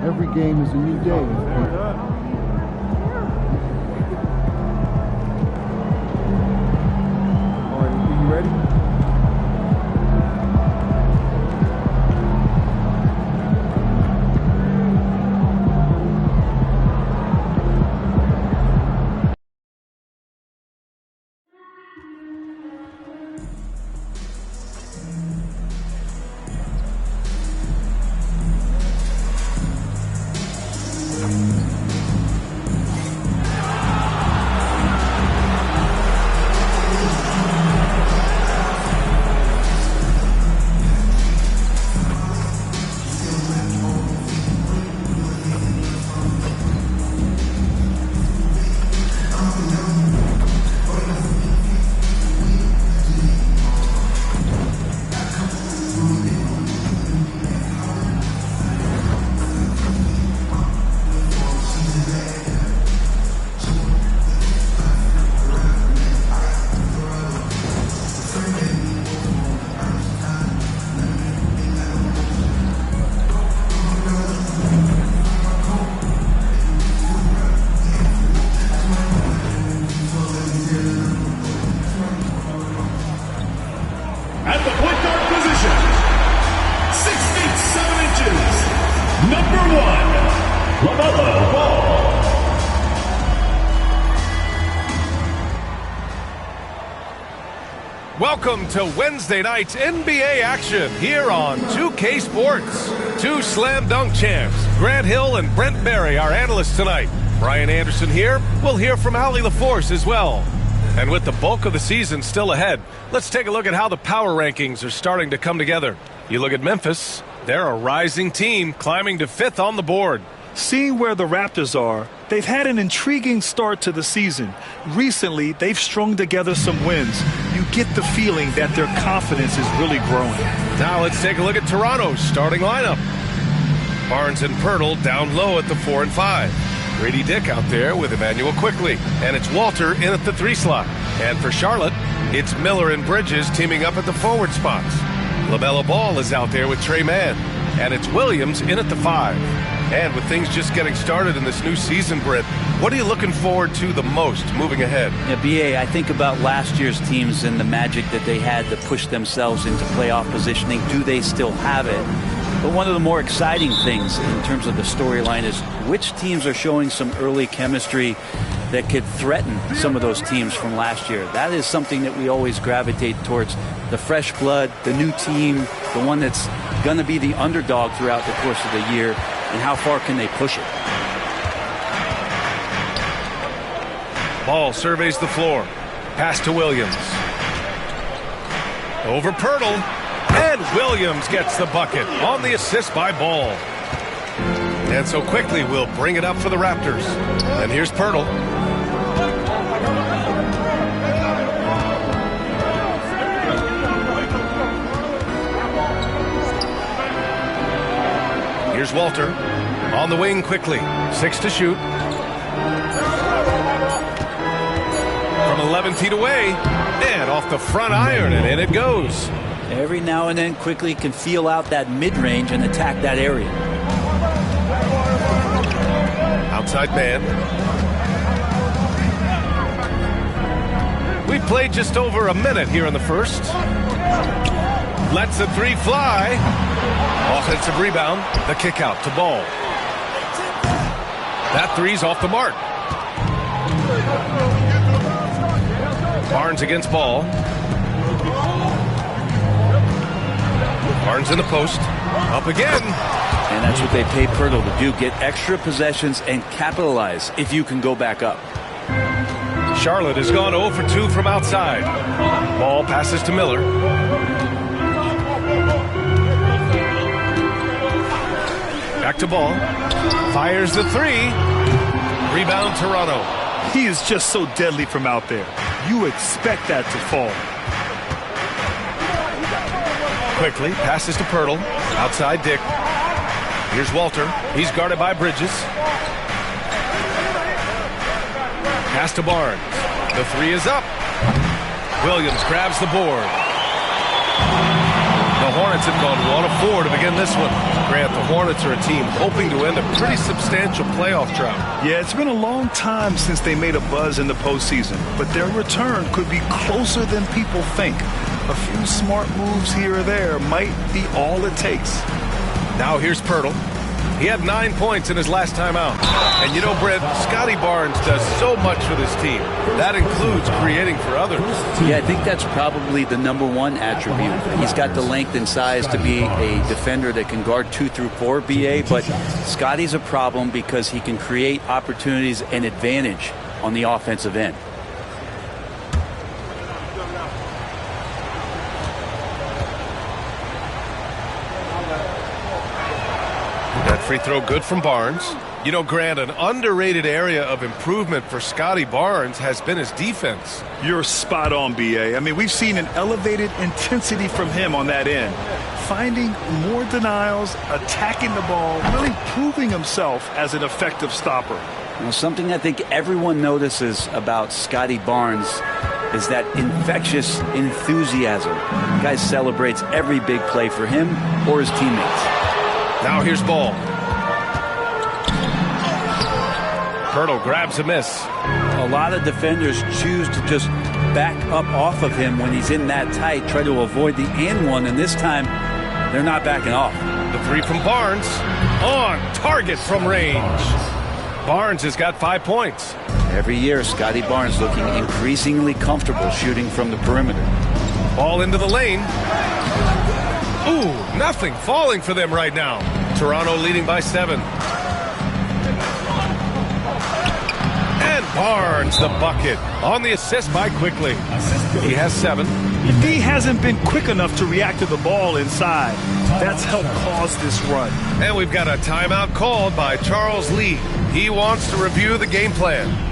Every game is a new day. All right, are you ready? At the point guard position, 6 feet 7 inches, number 1, LaMelo Ball. Welcome to Wednesday night's NBA action here on 2K Sports. Two slam dunk champs, Grant Hill and Brent Berry, our analysts tonight. Brian Anderson here. We'll hear from Allie LaForce as well. And with the bulk of the season still ahead, let's take a look at how the power rankings are starting to come together. You look at Memphis, they're a rising team climbing to 5th on the board. Seeing where the Raptors are, they've had an intriguing start to the season. Recently, they've strung together some wins. You get the feeling that their confidence is really growing. Now let's take a look at Toronto's starting lineup. Barnes and Pirtle down low at the 4 and 5. Grady Dick out there with Emmanuel Quickley. And it's Walter in at the 3 slot. And for Charlotte, it's Miller and Bridges teaming up at the forward spots. LaMelo Ball is out there with Trey Mann. And it's Williams in at the 5. And with things just getting started in this new season, Britt, what are you looking forward to the most moving ahead? Yeah, B.A., I think about last year's teams and the magic that they had to push themselves into playoff positioning. Do they still have it? But one of the more exciting things in terms of the storyline is which teams are showing some early chemistry that could threaten some of those teams from last year. That is something that we always gravitate towards. The fresh blood, the new team, the one that's going to be the underdog throughout the course of the year, and how far can they push it? Ball surveys the floor. Pass to Williams. Over Pirtle. And Williams gets the bucket on the assist by Ball. And so Quickly will bring it up for the Raptors. And here's Pirtle. Here's Walter. On the wing quickly. 6 to shoot. From 11 feet away. And off the front iron, and in it goes. Every now and then Quickly can feel out that mid-range and attack that area. Outside man. We've played just over a minute here in the first. Lets the 3 fly. Offensive rebound. The kick out to Ball. That 3's off the mark. Barnes against ball. Barnes in the post. Up again. And that's what they pay Pirtle to do. Get extra possessions and capitalize if you can go back up. Charlotte has gone 0 for 2 from outside. Ball passes to Miller. Back to Ball. Fires the three. Rebound Toronto. He is just so deadly from out there. You expect that to fall. Quickly passes to Pirtle. Outside Dick. Here's Walter. He's guarded by Bridges. Pass to Barnes. The three is up. Williams grabs the board. The Hornets have gone 1 of 4 to begin this one. Grant, the Hornets are a team hoping to end a pretty substantial playoff drought. Yeah, it's been a long time since they made a buzz in the postseason, but their return could be closer than people think. A few smart moves here or there might be all it takes. Now here's Pirtle. He had 9 points in his last time out. And you know, Brent, Scotty Barnes does so much for this team. That includes creating for others. Yeah, I think that's probably the #1 attribute. He's got the length and size to be a defender that can guard 2 through 4, BA, but Scotty's a problem because he can create opportunities and advantage on the offensive end. Free throw good from Barnes. You know, Grant, an underrated area of improvement for Scotty Barnes has been his defense. You're spot on, BA. I mean, we've seen an elevated intensity from him on that end. Finding more denials, attacking the ball, really proving himself as an effective stopper. Now, something I think everyone notices about Scotty Barnes is that infectious enthusiasm. The guy celebrates every big play for him or his teammates. Now here's Ball. Pirtle grabs a miss. A lot of defenders choose to just back up off of him when he's in that tight, try to avoid the and one, and this time they're not backing off. The three from Barnes. On target from range. Barnes has got 5 points. Every year, Scotty Barnes looking increasingly comfortable shooting from the perimeter. Ball into the lane. Ooh, nothing falling for them right now. Toronto leading by 7. And Barnes the bucket on the assist by Quickly. He has 7. He hasn't been quick enough to react to the ball inside. That's helped cause this run. And we've got a timeout called by Charles Lee. He wants to review the game plan.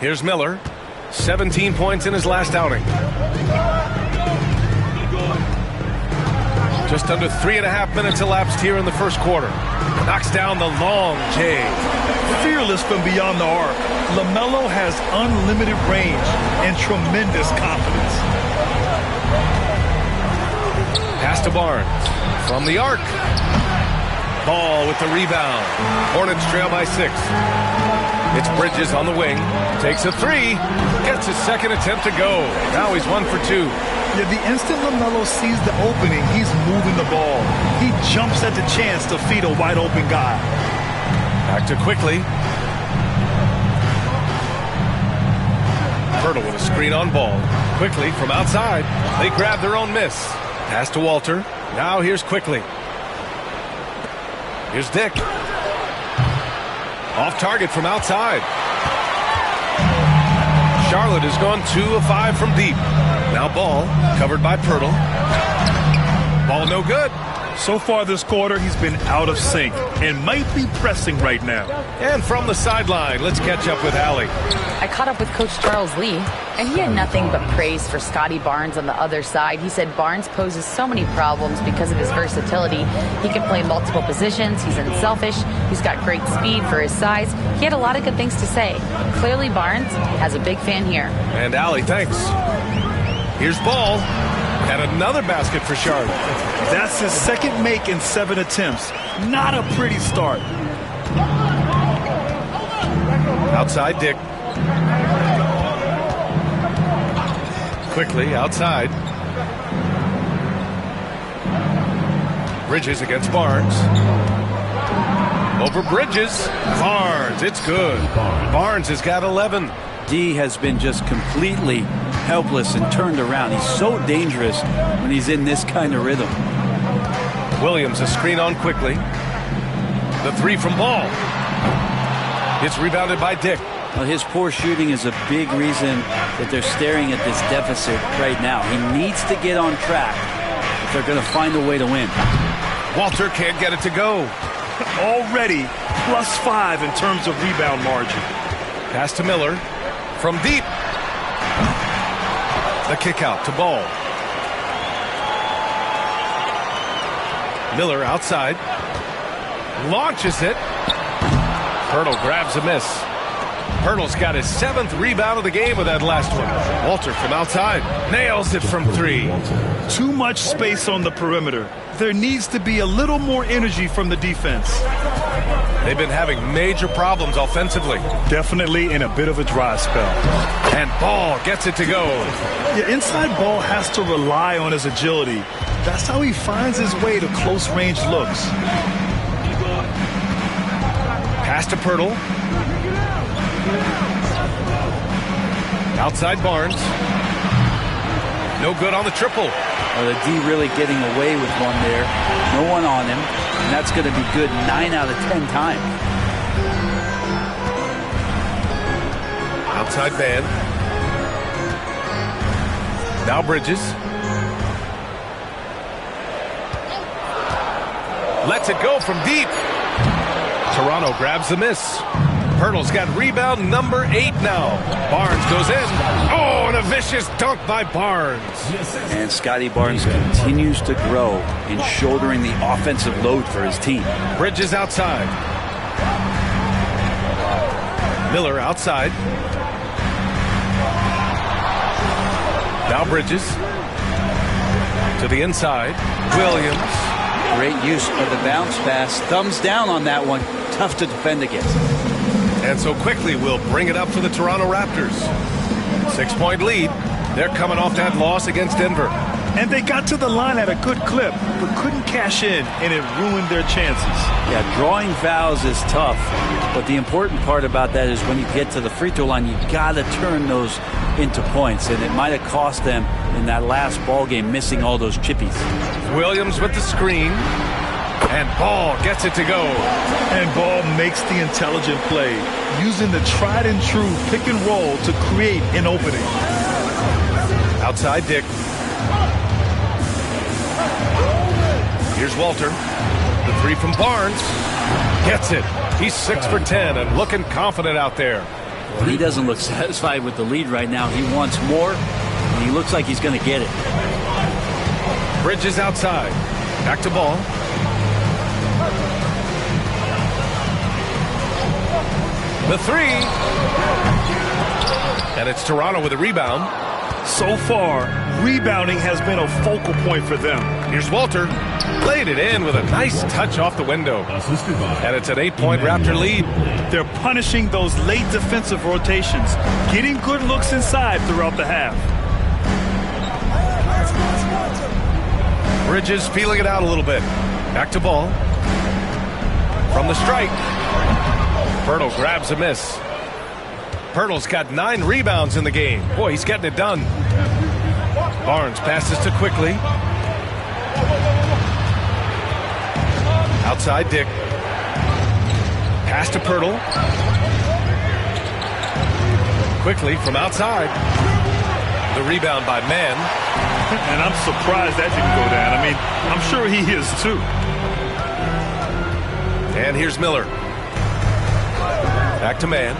Here's Miller. 17 points in his last outing. Just under 3.5 minutes elapsed here in the first quarter. Knocks down the long J. Fearless from beyond the arc, LaMelo has unlimited range and tremendous confidence. Pass to Barnes. From the arc. Ball with the rebound. Hornets trail by 6. It's Bridges on the wing. Takes a three. Gets his second attempt to go. Now he's 1 for 2. Yeah, the instant LaMelo sees the opening, he's moving the ball. He jumps at the chance to feed a wide open guy. Back to Quickly. Pirtle with a screen on ball. Quickly from outside. They grab their own miss. Pass to Walter. Now here's Quickly. Here's Dick. Off target from outside. Charlotte has gone 2 of 5 from deep. Now Ball, covered by Pirtle. Ball no good. So far this quarter, he's been out of sync and might be pressing right now. And from the sideline, let's catch up with Allie. I caught up with Coach Charles Lee, and he had nothing but praise for Scotty Barnes on the other side. He said Barnes poses so many problems because of his versatility. He can play multiple positions. He's unselfish. He's got great speed for his size. He had a lot of good things to say. Clearly, Barnes has a big fan here. And Allie, thanks. Here's Ball. And another basket for Charlotte. That's his second make in 7 attempts. Not a pretty start. Outside Dick. Quickly outside. Bridges against Barnes. Over Bridges. Barnes, it's good. Barnes has got 11. D has been just completely helpless and turned around. He's so dangerous when he's in this kind of rhythm. Williams a screen on Quickly. The three from Ball. It's rebounded by Dick. Well, his poor shooting is a big reason that they're staring at this deficit right now. He needs to get on track if they're going to find a way to win. Walter can't get it to go. Already +5 in terms of rebound margin. Pass to Miller. From deep. The kick out to Ball. Miller outside. Launches it. Pirtle grabs a miss. Pirtle's got his 7th rebound of the game with that last one. Walter from outside. Nails it from 3. Too much space on the perimeter. There needs to be a little more energy from the defense. They've been having major problems offensively. Definitely in a bit of a dry spell. And Ball gets it to go. Yeah, inside Ball has to rely on his agility. That's how he finds his way to close-range looks. Pass to Pirtle. Outside Barnes. No good on the triple. Well, the D really getting away with one there. No one on him. And that's going to be good 9 out of 10 times. Outside Van. Now Bridges. Lets it go from deep. Toronto grabs the miss. Pirtle's got rebound number 8 now. Barnes goes in. Oh, and a vicious dunk by Barnes. And Scotty Barnes continues to grow in shouldering the offensive load for his team. Bridges outside. Miller outside. Now Bridges. To the inside. Williams. Great use of the bounce pass. Thumbs down on that one. Tough to defend against. And so Quickly will bring it up for the Toronto Raptors. 6-point lead. They're coming off that loss against Denver. And they got to the line at a good clip, but couldn't cash in, and it ruined their chances. Yeah, drawing fouls is tough, but the important part about that is when you get to the free throw line, you got to turn those into points, and it might have cost them in that last ball game missing all those chippies. Williams with the screen, and Ball gets it to go. And Ball makes the intelligent play, using the tried and true pick and roll to create an opening. Outside Dick. Here's Walter. The three from Barnes. Gets it. He's 6 for 10 and looking confident out there. He doesn't look satisfied with the lead right now. He wants more, and he looks like he's going to get it. Bridges outside. Back to Ball. The three. And it's Toronto with a rebound. So far, rebounding has been a focal point for them. Here's Walter. Laid it in with a nice touch off the window. And it's an 8-point Raptor lead. They're punishing those late defensive rotations, getting good looks inside throughout the half. Bridges feeling it out a little bit. Back to ball. From the strike. Pirtle grabs a miss. Pirtle's got 9 rebounds in the game. Boy, he's getting it done. Barnes passes to Quickly. Outside Dick. Pass to Pirtle. Quickly from outside. The rebound by Mann. And I'm surprised that didn't go down. I mean, I'm sure he is too. And here's Miller. Back to Mann.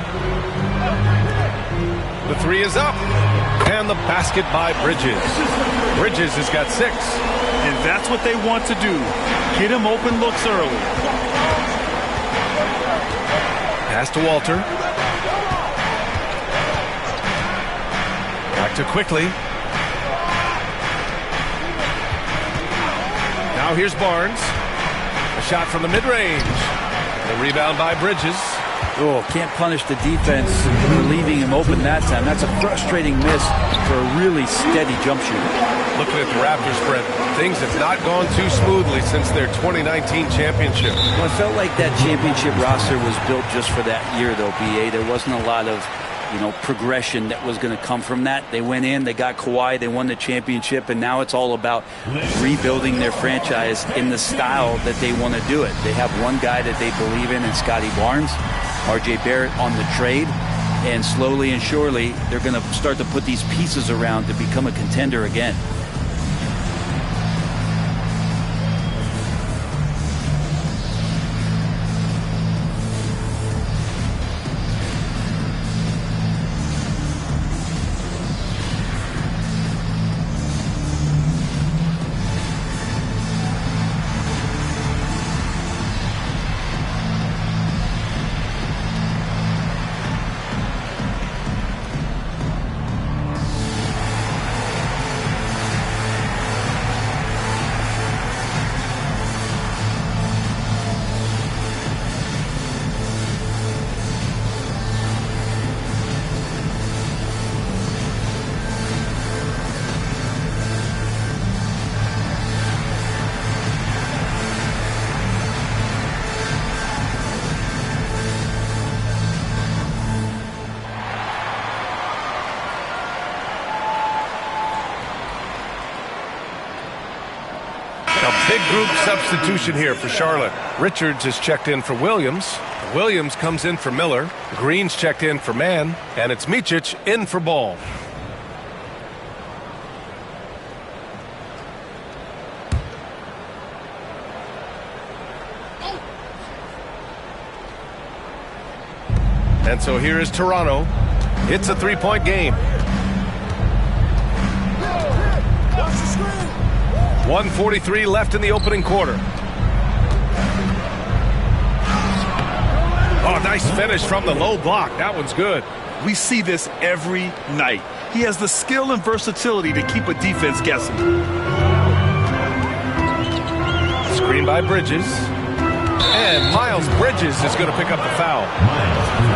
The 3 is up. And the basket by Bridges. Bridges has got 6. And that's what they want to do. Get him open looks early. Pass to Walter. Back to Quickly. Now here's Barnes. A shot from the mid-range. The rebound by Bridges. Oh, can't punish the defense for leaving him open that time. That's a frustrating miss for a really steady jump shooter. Looking at the Raptors, Brent, things have not gone too smoothly since their 2019 championship. Well, I felt like that championship roster was built just for that year, though, B.A. There wasn't a lot of, progression that was going to come from that. They went in, they got Kawhi, they won the championship, and now it's all about rebuilding their franchise in the style that they want to do it. They have one guy that they believe in Scotty Barnes. R.J. Barrett on the trade, and slowly and surely they're going to start to put these pieces around to become a contender again. Big group substitution here for Charlotte. Richards is checked in for Williams. Williams comes in for Miller. Green's checked in for Mann. And it's Micic in for Ball. And so here is Toronto. It's a 3-point game. 1:43 left in the opening quarter. Oh, nice finish from the low block. That one's good. We see this every night. He has the skill and versatility to keep a defense guessing. Screen by Bridges. And Miles Bridges is going to pick up the foul.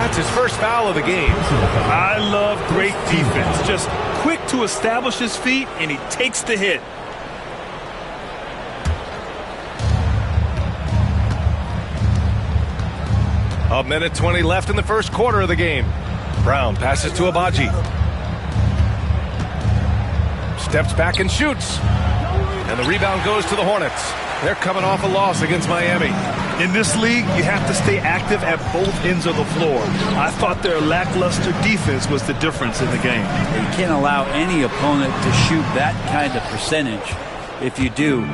That's his first foul of the game. I love great defense. Just quick to establish his feet, and he takes the hit. A minute 20 left in the first quarter of the game. Brown passes to Abaji. Steps back and shoots. And the rebound goes to the Hornets. They're coming off a loss against Miami. In this league, you have to stay active at both ends of the floor. I thought their lackluster defense was the difference in the game. You can't allow any opponent to shoot that kind of percentage. If you do,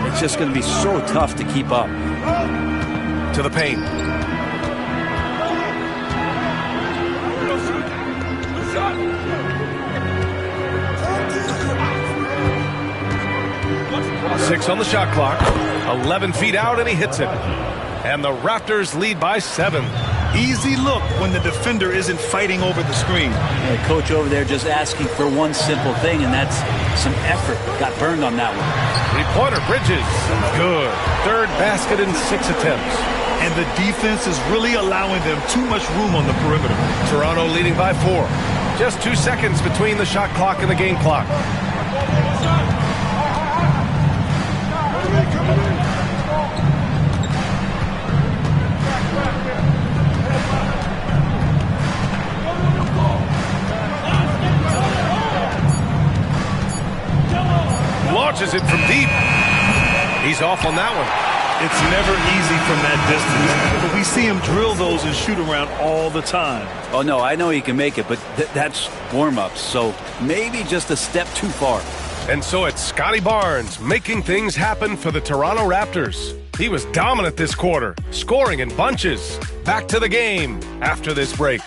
it's just going to be so tough to keep up. To the paint. Six on the shot clock. 11 feet out, and he hits it. And the Raptors lead by 7. Easy look when the defender isn't fighting over the screen. Yeah, coach over there just asking for one simple thing, and that's some effort. Got burned on that one. Three-pointer, Bridges. Good. Third basket in 6 attempts. And the defense is really allowing them too much room on the perimeter. Toronto leading by 4. Just 2 seconds between the shot clock and the game clock. Launches it from deep. He's off on that one. It's never easy from that distance, but we see him drill those and shoot around all the time. Oh, no, I know he can make it, but that's warm-ups, so maybe just a step too far. And so it's Scotty Barnes making things happen for the Toronto Raptors. He was dominant this quarter, scoring in bunches. Back to the game after this break.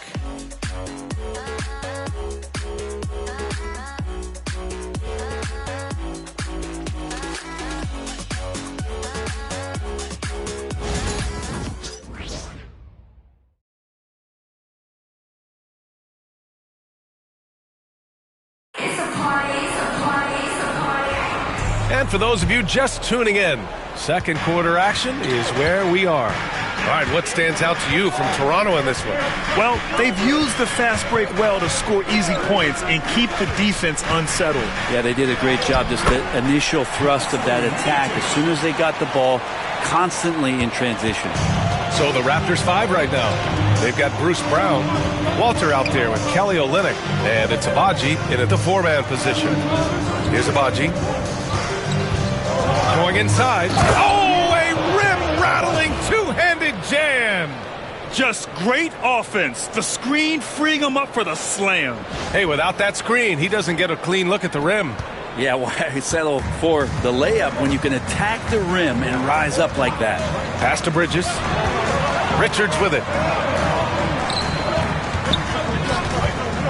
And for those of you just tuning in, second quarter action is where we are. All right, what stands out to you from Toronto in this one? Well, they've used the fast break well to score easy points and keep the defense unsettled. Yeah, they did a great job. Just the initial thrust of that attack, as soon as they got the ball, constantly in transition. So the Raptors 5 right now. They've got Bruce Brown, Walter out there with Kelly Olynyk, and it's Abaji in the 4-man position. Here's Abaji. Going inside. Oh, a rim-rattling two-handed jam. Just great offense. The screen freeing him up for the slam. Hey, without that screen, he doesn't get a clean look at the rim. Yeah, why settle for the layup when you can attack the rim and rise up like that? Pass to Bridges. Richards with it.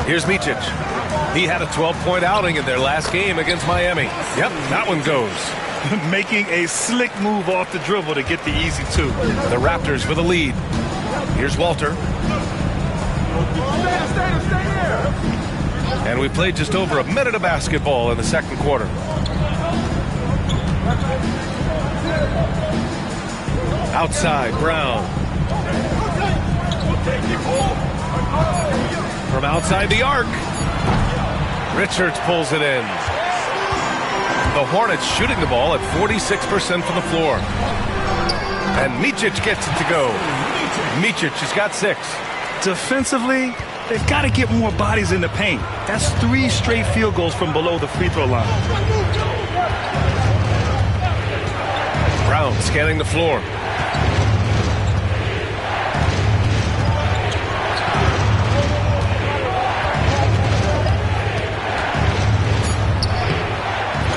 Here's Micic. He had a 12-point outing in their last game against Miami. Yep, that one goes. Making a slick move off the dribble to get the easy 2. The Raptors with a lead. Here's Walter. And we played just over a minute of basketball in the second quarter. Outside, Brown. From outside the arc. Richards pulls it in. The Hornets shooting the ball at 46% from the floor. And Micic gets it to go. Micic has got 6. Defensively, they've got to get more bodies in the paint. That's 3 straight field goals from below the free throw line. Brown scanning the floor.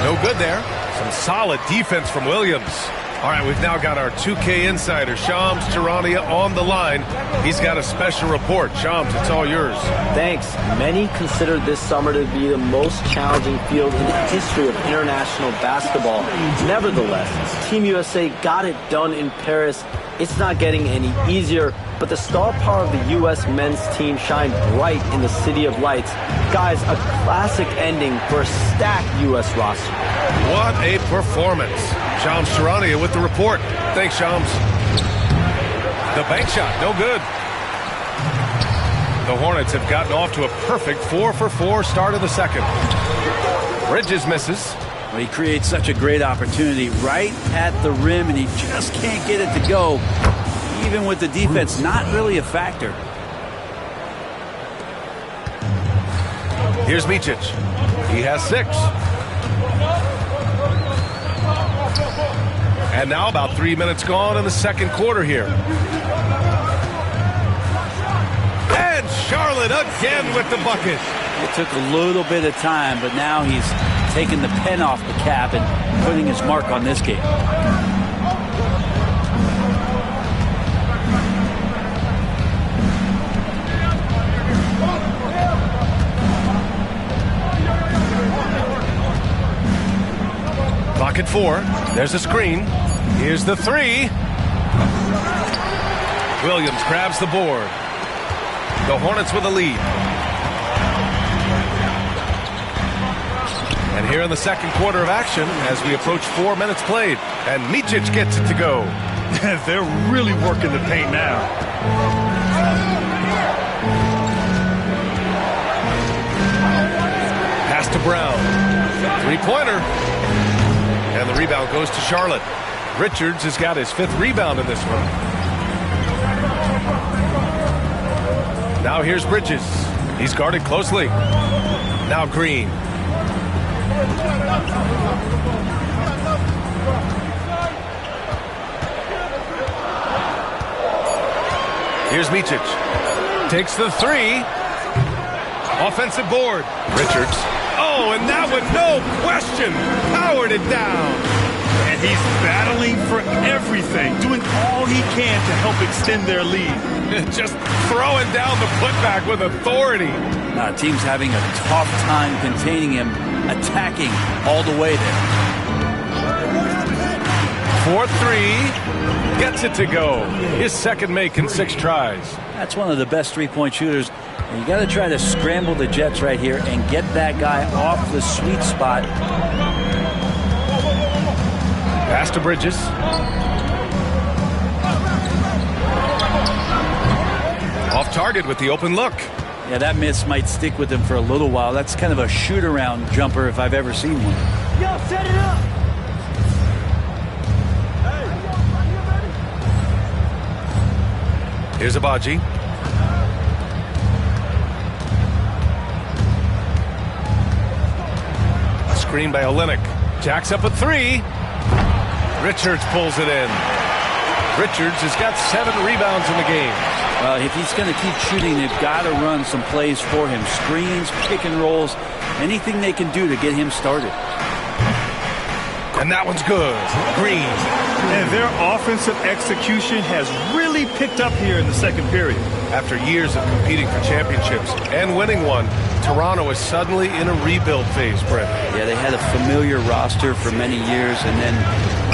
No good there. Some solid defense from Williams. All right, we've now got our 2K insider, Shams Charania, on the line. He's got a special report. Shams, it's all yours. Thanks. Many consider this summer to be the most challenging field in the history of international basketball. Nevertheless, Team USA got it done in Paris. It's not getting any easier, but the star power of the U.S. men's team shined bright in the City of Lights. Guys, a classic ending for a stacked U.S. roster. What a performance. Shams Charania with the report. Thanks, Shams. The bank shot, no good. The Hornets have gotten off to a perfect 4-for-4 start of the second. Bridges misses. Well, he creates such a great opportunity right at the rim, and he just can't get it to go, even with the defense not really a factor. Here's Micic. He has 6. And now about 3 minutes gone in the second quarter here. And Charlotte again with the bucket. It took a little bit of time, but now he's taking the pen off the cap and putting his mark on this game. Clock at 4. There's a screen. Here's the 3. Williams grabs the board. The Hornets with a lead. And here in the second quarter of action, as we approach 4 minutes played, and Micic gets it to go. They're really working the paint now. Pass to Brown. Three-pointer. And the rebound goes to Charlotte. Richards has got his 5th rebound in this one. Now here's Bridges. He's guarded closely. Now Green. Here's Micic. Takes the 3. Offensive board. Richards. Oh, and that one, no question, powered it down. And he's battling for everything, doing all he can to help extend their lead. Just throwing down the putback with authority. Team's having a tough time containing him, attacking all the way there. 4-3, gets it to go. His second make in 6 tries. That's one of the best three-point shooters. And you got to try to scramble the Jets right here and get that guy off the sweet spot. Pass to Bridges. Off target with the open look. Yeah, that miss might stick with him for a little while. That's kind of a shoot-around jumper if I've ever seen one. Yo, set it up! Here's Abaji. A screen by Olynyk. Jacks up a 3. Richards pulls it in. Richards has got 7 rebounds in the game. If he's going to keep shooting, they've got to run some plays for him. Screens, pick and rolls, anything they can do to get him started. And that one's good. Green. And their offensive execution has really picked up here in the second period. After years of competing for championships and winning one, Toronto is suddenly in a rebuild phase, Brent. Yeah, they had a familiar roster for many years, and then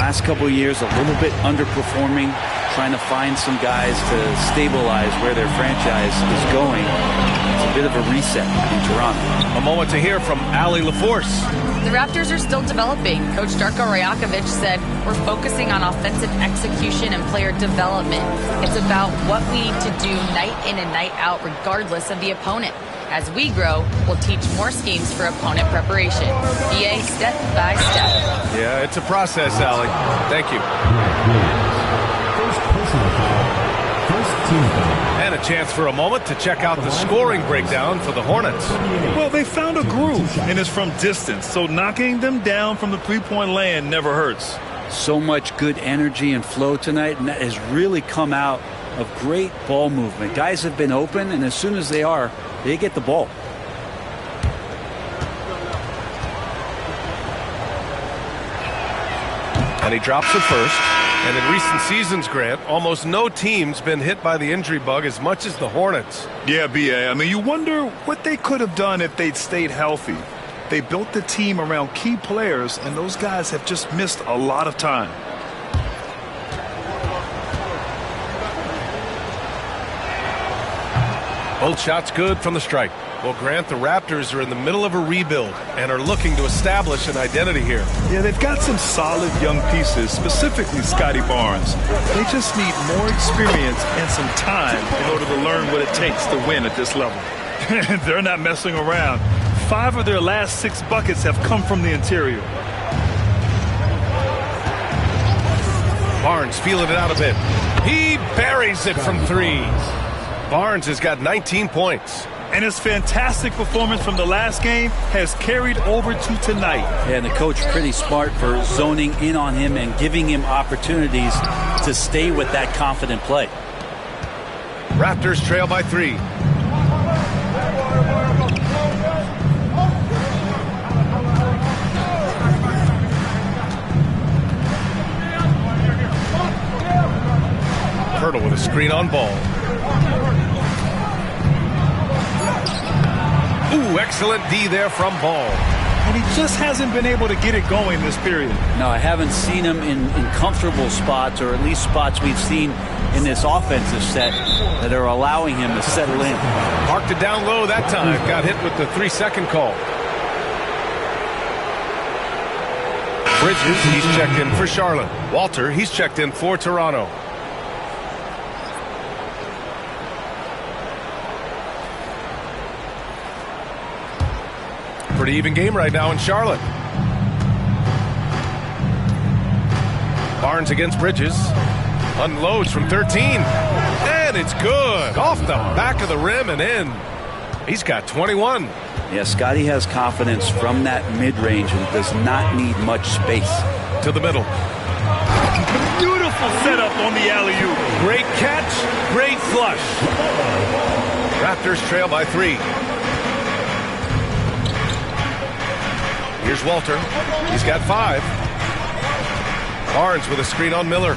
last couple of years a little bit underperforming, trying to find some guys to stabilize where their franchise is going. It's a bit of a reset in Toronto. A moment to hear from Allie LaForce. The Raptors are still developing. Coach Darko Rajakovic said, we're focusing on offensive execution and player development. It's about what we need to do night in and night out, regardless of the opponent. As we grow, we'll teach more schemes for opponent preparation. BA step by step. Yeah, it's a process, Allie. Thank you. First team foul. And a chance for a moment to check out the scoring breakdown for the Hornets. Well, they found a groove, and it's from distance, so knocking them down from the three-point land never hurts. So much good energy and flow tonight, and that has really come out of great ball movement. Guys have been open, and as soon as they are, they get the ball. And he drops it first. And in recent seasons, Grant, almost no team's been hit by the injury bug as much as the Hornets. Yeah, B.A. I mean, you wonder what they could have done if they'd stayed healthy. They built the team around key players, and those guys have just missed a lot of time. Both shots good from the strike. Well, Grant, the Raptors are in the middle of a rebuild and are looking to establish an identity here. Yeah, they've got some solid young pieces, specifically Scotty Barnes. They just need more experience and some time in order to learn what it takes to win at this level. They're not messing around. 5 of their last 6 buckets have come from the interior. Barnes feeling it out a bit. He buries it from 3. Barnes has got 19 points. And his fantastic performance from the last game has carried over to tonight. Yeah, and the coach pretty smart for zoning in on him and giving him opportunities to stay with that confident play. Raptors trail by 3. Hurdle with a screen on ball. Ooh, excellent D there from Ball. and he just hasn't been able to get it going this period. No, I haven't seen him in comfortable spots, or at least spots we've seen in this offensive set that are allowing him to settle in. Marked it down low that time. Got hit with the 3-second call. Bridges, he's checked in for Charlotte. Walter, he's checked in for Toronto. Pretty even game right now in Charlotte. Barnes against Bridges. Unloads from 13. And it's good. Off the back of the rim and in. He's got 21. Yeah, Scotty has confidence from that mid-range and does not need much space. To the middle. Beautiful setup on the alley-oop. Great catch, great flush. Raptors trail by 3. Here's Walter. He's got 5. Barnes with a screen on Miller.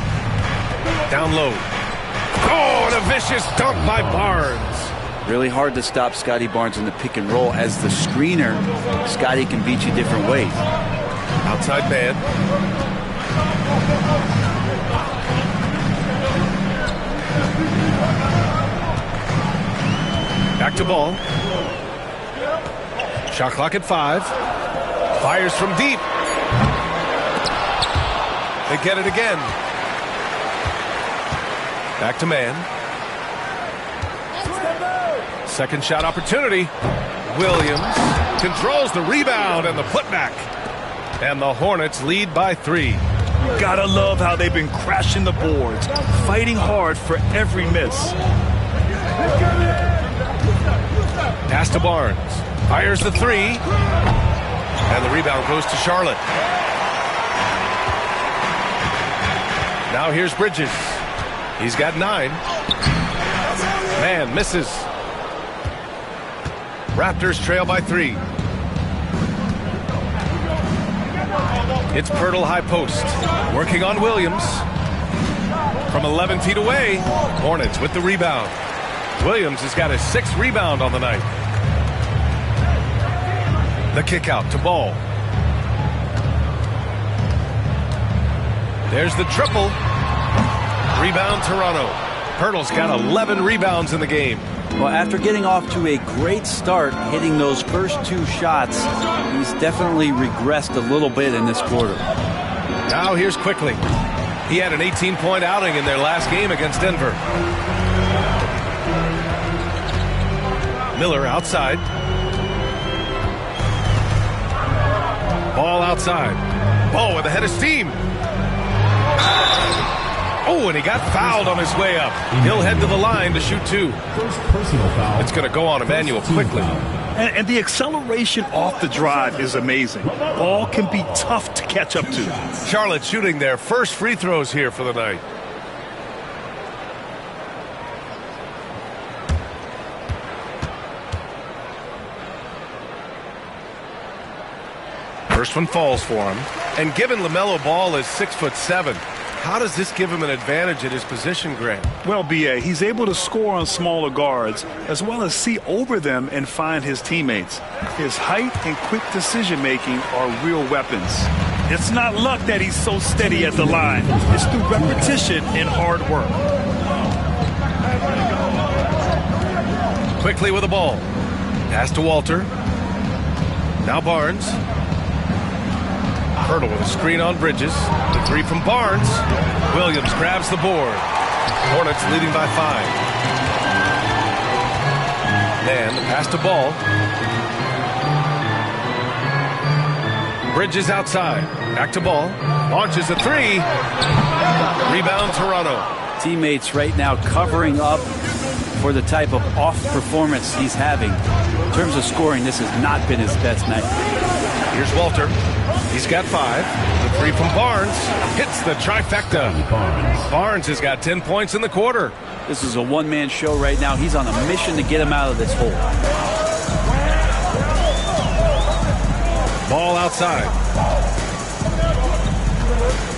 Down low. Oh, and a vicious dunk by Barnes. Really hard to stop Scotty Barnes in the pick and roll. As the screener, Scotty can beat you different ways. Outside man. Back to ball. Shot clock at 5. Fires from deep. They get it again. Back to man. Second shot opportunity. Williams controls the rebound and the putback. And the Hornets lead by 3. You gotta love how they've been crashing the boards, fighting hard for every miss. Pass to Barnes. Fires the 3. And the rebound goes to Charlotte. Now here's Bridges. He's got 9. Man misses. Raptors trail by 3. It's Pirtle high post. Working on Williams. From 11 feet away. Hornets with the rebound. Williams has got his 6th rebound on the night. The kick out to Ball. There's the triple. Rebound Toronto. Pirtle's got 11 rebounds in the game. Well, after getting off to a great start, hitting those first 2 shots, he's definitely regressed a little bit in this quarter. Now here's Quickly. He had an 18-point outing in their last game against Denver. Miller outside. Ball outside. Ball with a head of steam. Oh, and he got fouled on his way up. He'll head to the line to shoot 2. First personal foul. It's going to go on Emmanuel Quickly. And the acceleration off the drive is amazing. Ball can be tough to catch up to. Charlotte shooting their first free throws here for the night. First one falls for him. And given LaMelo Ball is 6'7", how does this give him an advantage at his position, Grant? Well, B.A., he's able to score on smaller guards as well as see over them and find his teammates. His height and quick decision-making are real weapons. It's not luck that he's so steady at the line. It's through repetition and hard work. Quickly with the ball. Pass to Walter. Now Barnes. Pirtle with a screen on Bridges. The 3 from Barnes. Williams grabs the board. Hornets leading by 5. Man, the pass to Ball. Bridges outside. Back to Ball. Launches a 3. Rebound Toronto. Teammates right now covering up for the type of off performance he's having. In terms of scoring, this has not been his best night. Here's Walter. He's got 5. The 3 from Barnes hits the trifecta. Barnes has got 10 points in the quarter. This is a one-man show right now. He's on a mission to get him out of this hole. Ball outside.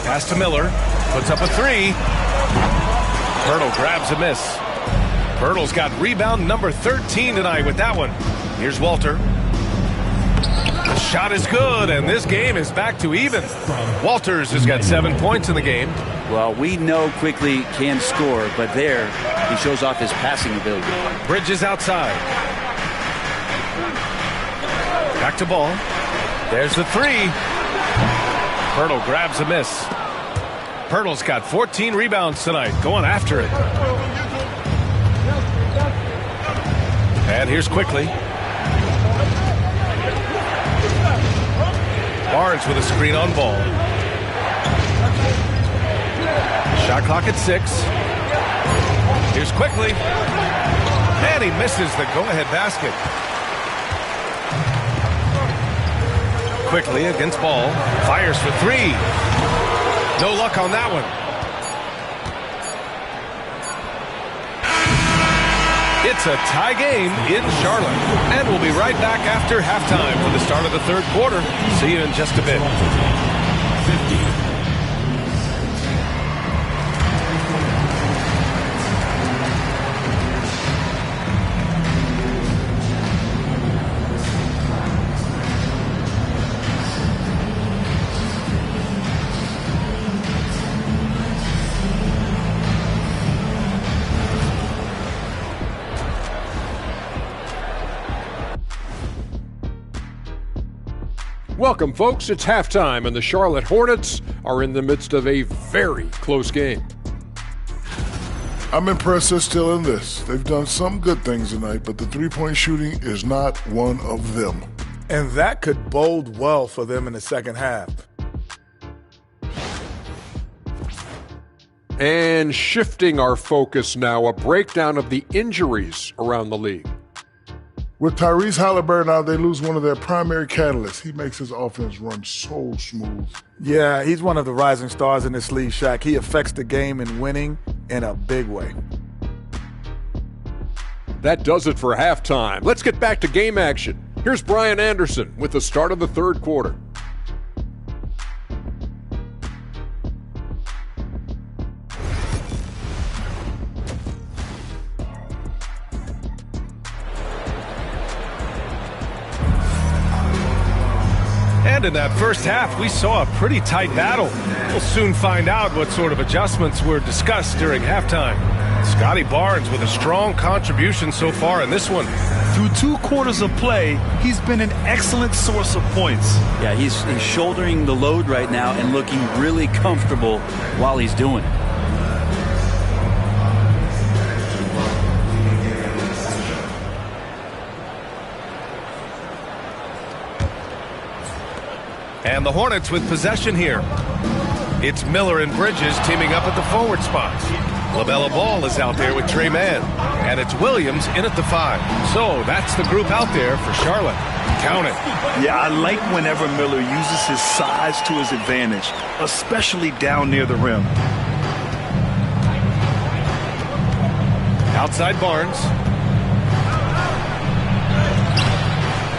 Pass to Miller. Puts up a 3. Pirtle grabs a miss. Pirtle's got rebound number 13 tonight with that one. Here's Walter. The shot is good, and this game is back to even. Walters has got 7 points in the game. Well, we know Quickly can score, but there he shows off his passing ability. Bridges outside. Back to ball. There's the three. Pirtle grabs a miss. Pirtle's got 14 rebounds tonight, going after it. And here's Quickly. Barnes with a screen on ball. Shot clock at 6. Here's Quickly. And he misses the go-ahead basket. Quickly against ball. Fires for 3. No luck on that one. It's a tie game in Charlotte. And we'll be right back after halftime for the start of the third quarter. See you in just a bit. 50. Welcome, folks. It's halftime, and the Charlotte Hornets are in the midst of a very close game. I'm impressed they're still in this. They've done some good things tonight, but the three-point shooting is not one of them. And that could bode well for them in the second half. And shifting our focus now, a breakdown of the injuries around the league. With Tyrese Halliburton out, they lose one of their primary catalysts. He makes his offense run so smooth. Yeah, he's one of the rising stars in this league, Shaq. He affects the game in winning in a big way. That does it for halftime. Let's get back to game action. Here's Brian Anderson with the start of the third quarter. And in that first half, we saw a pretty tight battle. We'll soon find out what sort of adjustments were discussed during halftime. Scotty Barnes with a strong contribution so far in this one. Through 2 quarters of play, he's been an excellent source of points. Yeah, he's shouldering the load right now and looking really comfortable while he's doing it. And the Hornets with possession here. It's Miller and Bridges teaming up at the forward spots. LaMelo Ball is out there with Trey Mann. And it's Williams in at the 5. So that's the group out there for Charlotte. Count it. Yeah, I like whenever Miller uses his size to his advantage, especially down near the rim. Outside Barnes.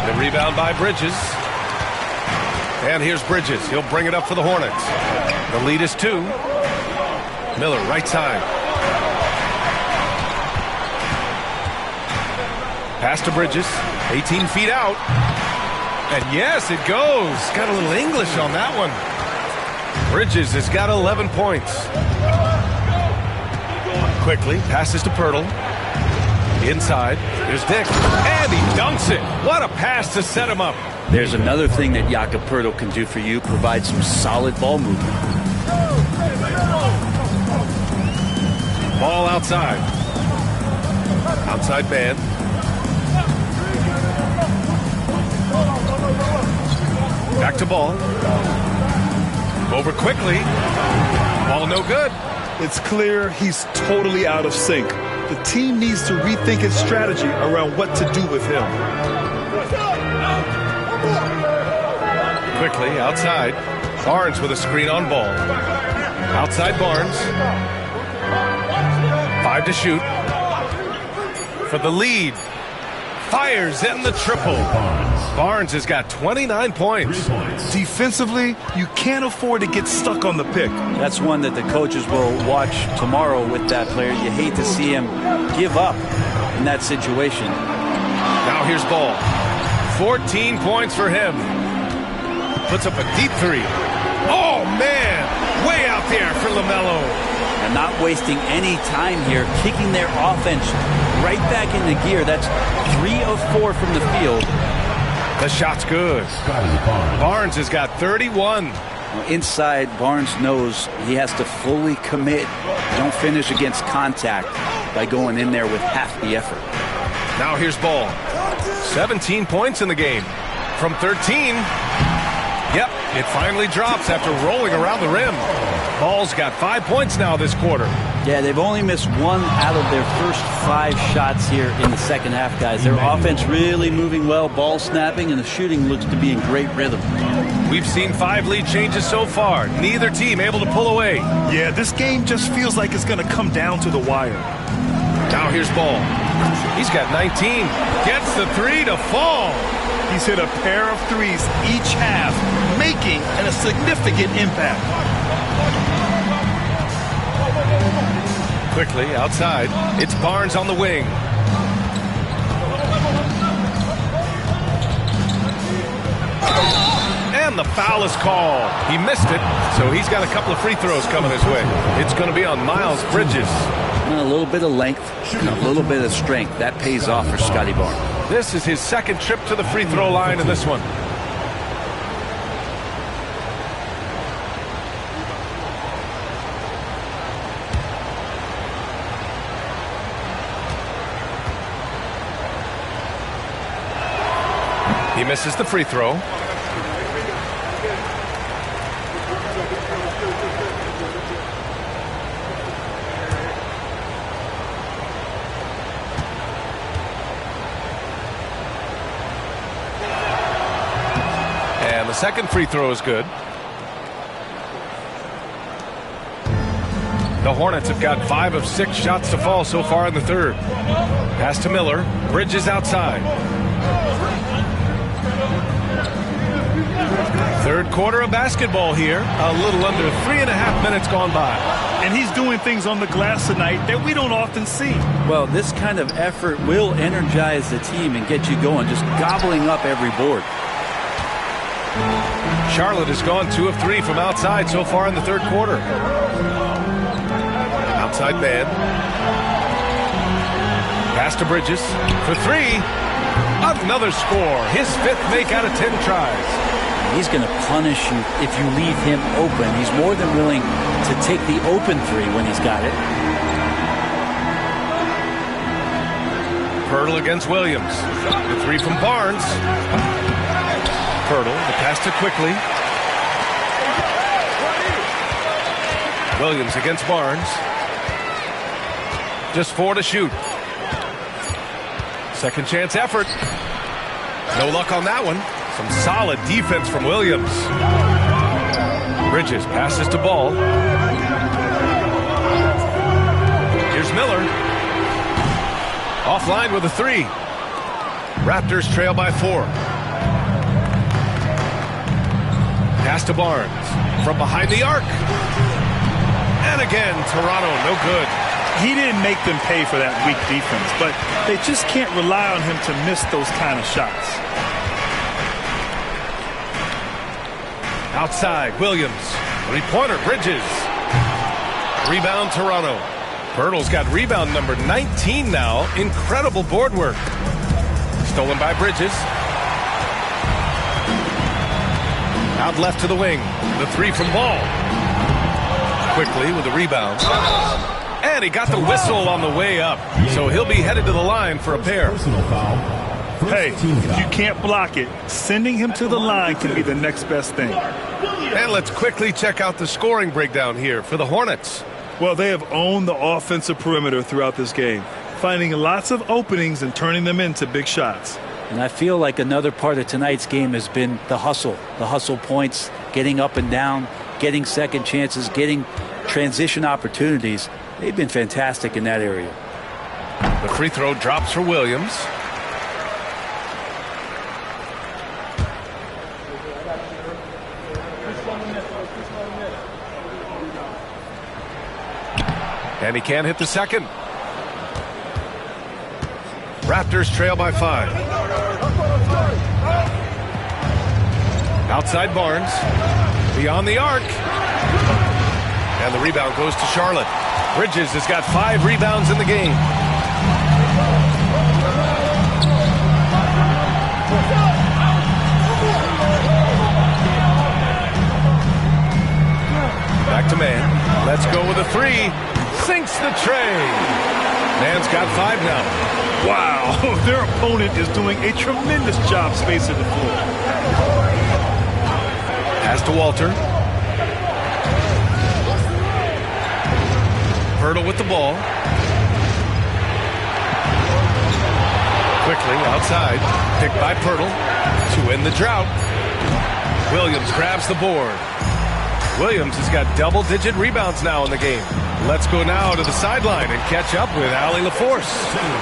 The rebound by Bridges. And here's Bridges. He'll bring it up for the Hornets. The lead is 2. Miller, right side. Pass to Bridges. 18 feet out. And yes, it goes. Got a little English on that one. Bridges has got 11 points. Quickly, passes to Pirtle. Inside. Here's Dick. And he dunks it. What a pass to set him up. There's another thing that Jakob Pirtle can do for you, provide some solid ball movement. Ball outside. Outside man. Back to ball. Over quickly. Ball no good. It's clear he's totally out of sync. The team needs to rethink its strategy around what to do with him. Quickly, outside. Barnes with a screen on ball. Outside Barnes. 5 to shoot. For the lead. Fires in the triple. Barnes has got 29 points. Defensively, you can't afford to get stuck on the pick. That's one that the coaches will watch tomorrow with that player. You hate to see him give up in that situation. Now here's Ball. 14 points for him. Puts up a deep three. Oh, man. Way out there for LaMelo. And not wasting any time here, kicking their offense right back into gear. That's 3 of 4 from the field. The shot's good. Barnes has got 31. Well, inside, Barnes knows he has to fully commit. Don't finish against contact by going in there with half the effort. Now here's Ball. 17 points in the game. From 13. Yep, it finally drops after rolling around the rim. Ball's got 5 points now this quarter. Yeah, they've only missed 1 out of their first 5 shots here in the second half, guys. Their offense really moving well, ball snapping, and the shooting looks to be in great rhythm. We've seen 5 lead changes so far. Neither team able to pull away. Yeah, this game just feels like it's going to come down to the wire. Now here's Ball. He's got 19. Gets the 3 to fall. He's hit a pair of threes each half, making a significant impact. Quickly outside. It's Barnes on the wing. And the foul is called. He missed it, so he's got a couple of free throws coming his way. It's going to be on Miles Bridges. A little bit of length, and a little bit of strength. That pays off for Scotty Barnes. This is his second trip to the free throw line in this one. He misses the free throw. And the second free throw is good. The Hornets have got 5 of 6 shots to fall so far in the third. Pass to Miller. Bridges outside. Third quarter of basketball here. A little under 3.5 minutes gone by. And he's doing things on the glass tonight that we don't often see. Well, this kind of effort will energize the team and get you going, just gobbling up every board. Charlotte has gone 2 of 3 from outside so far in the third quarter. Outside man. Pass to Bridges for 3. Another score. His 5th make out of 10 tries. He's going to punish you if you leave him open. He's more than willing to take the open 3 when he's got it. Pirtle against Williams. The 3 from Barnes. Pirtle, the pass to Quickly. Williams against Barnes. Just 4 to shoot. Second chance effort. No luck on that one. Some solid defense from Williams. Bridges passes to Ball. Here's Miller. Offline with a 3. Raptors trail by 4. Pass to Barnes. From behind the arc. And again, Toronto, no good. He didn't make them pay for that weak defense, but they just can't rely on him to miss those kind of shots. Outside, Williams. 3-pointer, Bridges. Rebound, Toronto. Pirtle's got rebound number 19 now. Incredible board work. Stolen by Bridges. Out left to the wing. The 3 from Ball. Quickly with the rebound. And he got the whistle on the way up. So he'll be headed to the line for a pair. Hey, if you can't block it, sending him to the line can be the next best thing. And let's quickly check out the scoring breakdown here for the Hornets. Well, they have owned the offensive perimeter throughout this game, finding lots of openings and turning them into big shots. And I feel like another part of tonight's game has been the hustle points, getting up and down, getting second chances, getting transition opportunities. They've been fantastic in that area. The free throw drops for Williams. And he can't hit the second. Raptors trail by 5. Outside Barnes. Beyond the arc. And the rebound goes to Charlotte. Bridges has got 5 rebounds in the game. Back to man. Let's go with a 3. Sinks the tray. Man's got 5 now. Wow, their opponent is doing a tremendous job spacing the floor. Pass to Walter. Pirtle with the ball. Quickly outside. Picked by Pirtle to end the drought. Williams grabs the board. Williams has got double-digit rebounds now in the game. Let's go now to the sideline and catch up with Allie LaForce.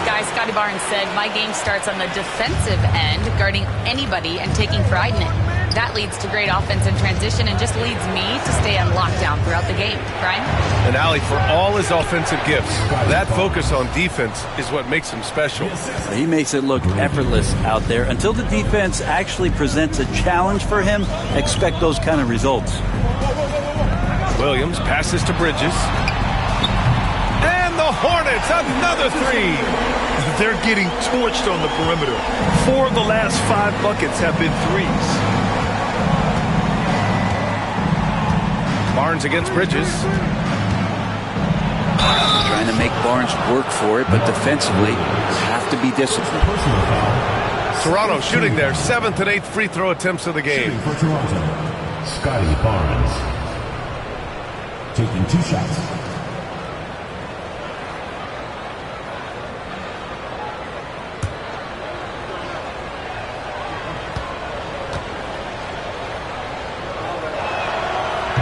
Guys, Scotty Barnes said, my game starts on the defensive end, guarding anybody and taking pride in it. That leads to great offense in transition and just leads me to stay on lockdown throughout the game. Brian? And Allie, for all his offensive gifts, that focus on defense is what makes him special. He makes it look effortless out there. Until the defense actually presents a challenge for him, expect those kind of results. Williams passes to Bridges. And the Hornets, another 3. They're getting torched on the perimeter. 4 of the last 5 buckets have been 3s. Barnes against Bridges. Trying to make Barnes work for it, but defensively, have to be disciplined. Toronto shooting their 7th and 8th free throw attempts of the game. For Toronto, Scotty Barnes. Taking 2 shots.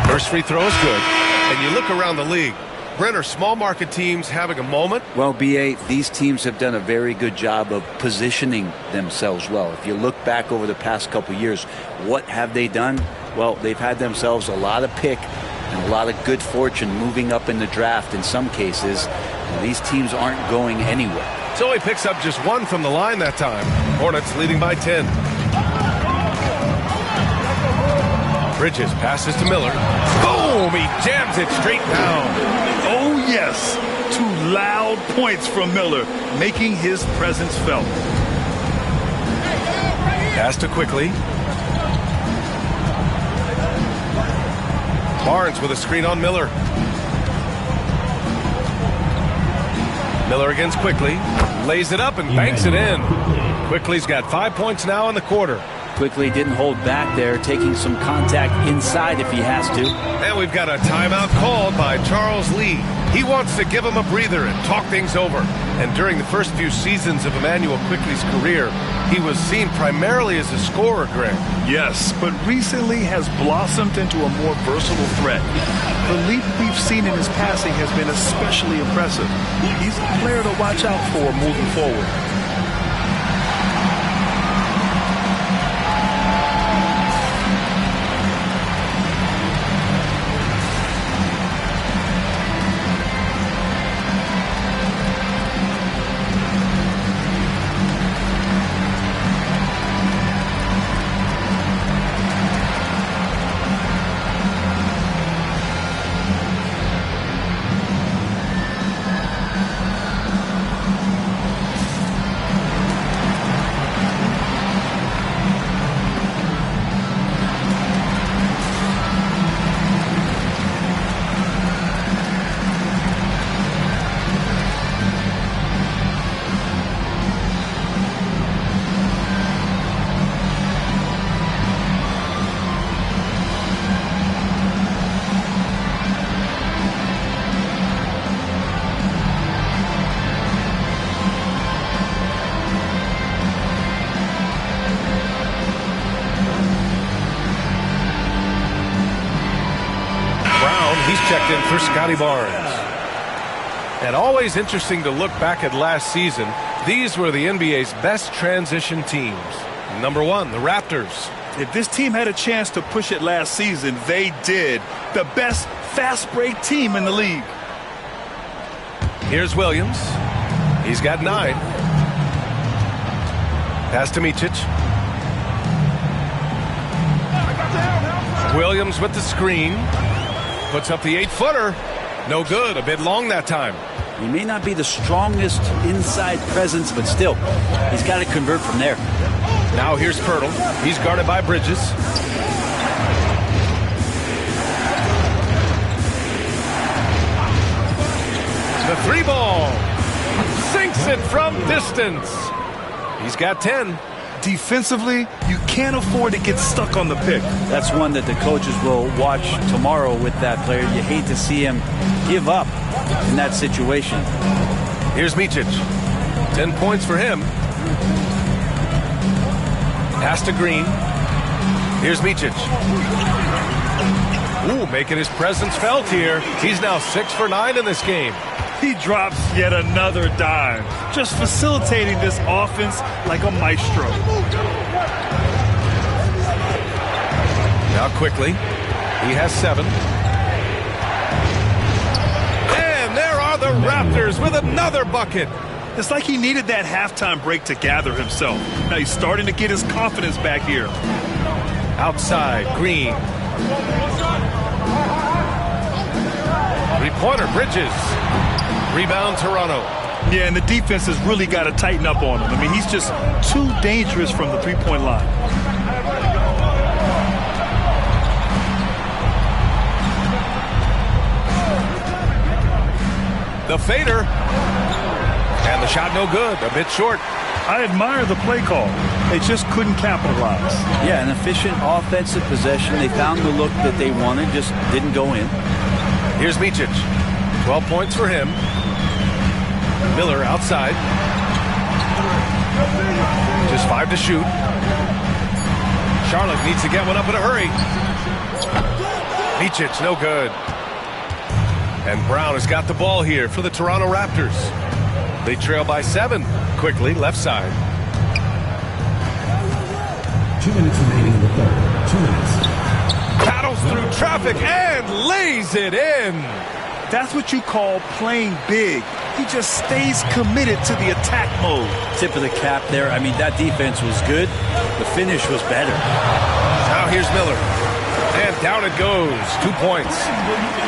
First free throw is good. And you look around the league. Brent, are small market teams having a moment? Well, B.A., these teams have done a very good job of positioning themselves well. If you look back over the past couple years, what have they done? Well, they've had themselves a lot of pick and a lot of good fortune moving up in the draft in some cases. And these teams aren't going anywhere. So he picks up just 1 from the line that time. Hornets leading by 10. Bridges passes to Miller. Boom! He jams it straight down. Oh, yes. 2 loud points from Miller, making his presence felt. Pass to Quickly. Barnes with a screen on Miller. Miller against Quickly. Lays it up and banks it in. Quickly's got 5 points now in the quarter. Quickly didn't hold back there, taking some contact inside if he has to. And we've got a timeout called by Charles Lee. He wants to give him a breather and talk things over. And during the first few seasons of Emmanuel Quickly's career, he was seen primarily as a scorer, Greg. Yes, but recently has blossomed into a more versatile threat. The leap we've seen in his passing has been especially impressive. He's a player to watch out for moving forward. Checked in for Scotty Barnes. And always interesting to look back at last season. These were the NBA's best transition teams. Number 1, the Raptors. If this team had a chance to push it last season, they did. The best fast break team in the league. Here's Williams. He's got 9. Pass to Micic. Williams with the screen. Puts up the 8-footer. No good. A bit long that time. He may not be the strongest inside presence, but still, he's got to convert from there. Now here's Pirtle. He's guarded by Bridges. The 3-ball. Sinks it from distance. He's got 10. Defensively, you can't afford to get stuck on the pick. That's one that the coaches will watch tomorrow with that player. You hate to see him give up in that situation. Here's Micic. 10 points for him. Pass to Green. Here's Micic. Ooh, making his presence felt here. He's now 6 for 9 in this game. He drops yet another dime, just facilitating this offense like a maestro. Now quickly, he has 7. And there are the Raptors with another bucket. It's like he needed that halftime break to gather himself. Now he's starting to get his confidence back here. Outside, Green. 3-pointer, Bridges. Rebound, Toronto. Yeah, and the defense has really got to tighten up on him. I mean, he's just too dangerous from the three-point line. The fader. And the shot no good. A bit short. I admire the play call. They just couldn't capitalize. Yeah, an efficient offensive possession. They found the look that they wanted, just didn't go in. Here's Micic. 12 points for him. Miller outside. Just 5 to shoot. Charlotte needs to get one up in a hurry. Micic, no good. And Brown has got the ball here for the Toronto Raptors. They trail by 7. Quickly, left side. 2 minutes remaining in the third. 2 minutes. Paddles through traffic and lays it in. That's what you call playing big. He just stays committed to the attack mode. Tip of the cap there. I mean, that defense was good. The finish was better. Now here's Miller. And down it goes. 2 points.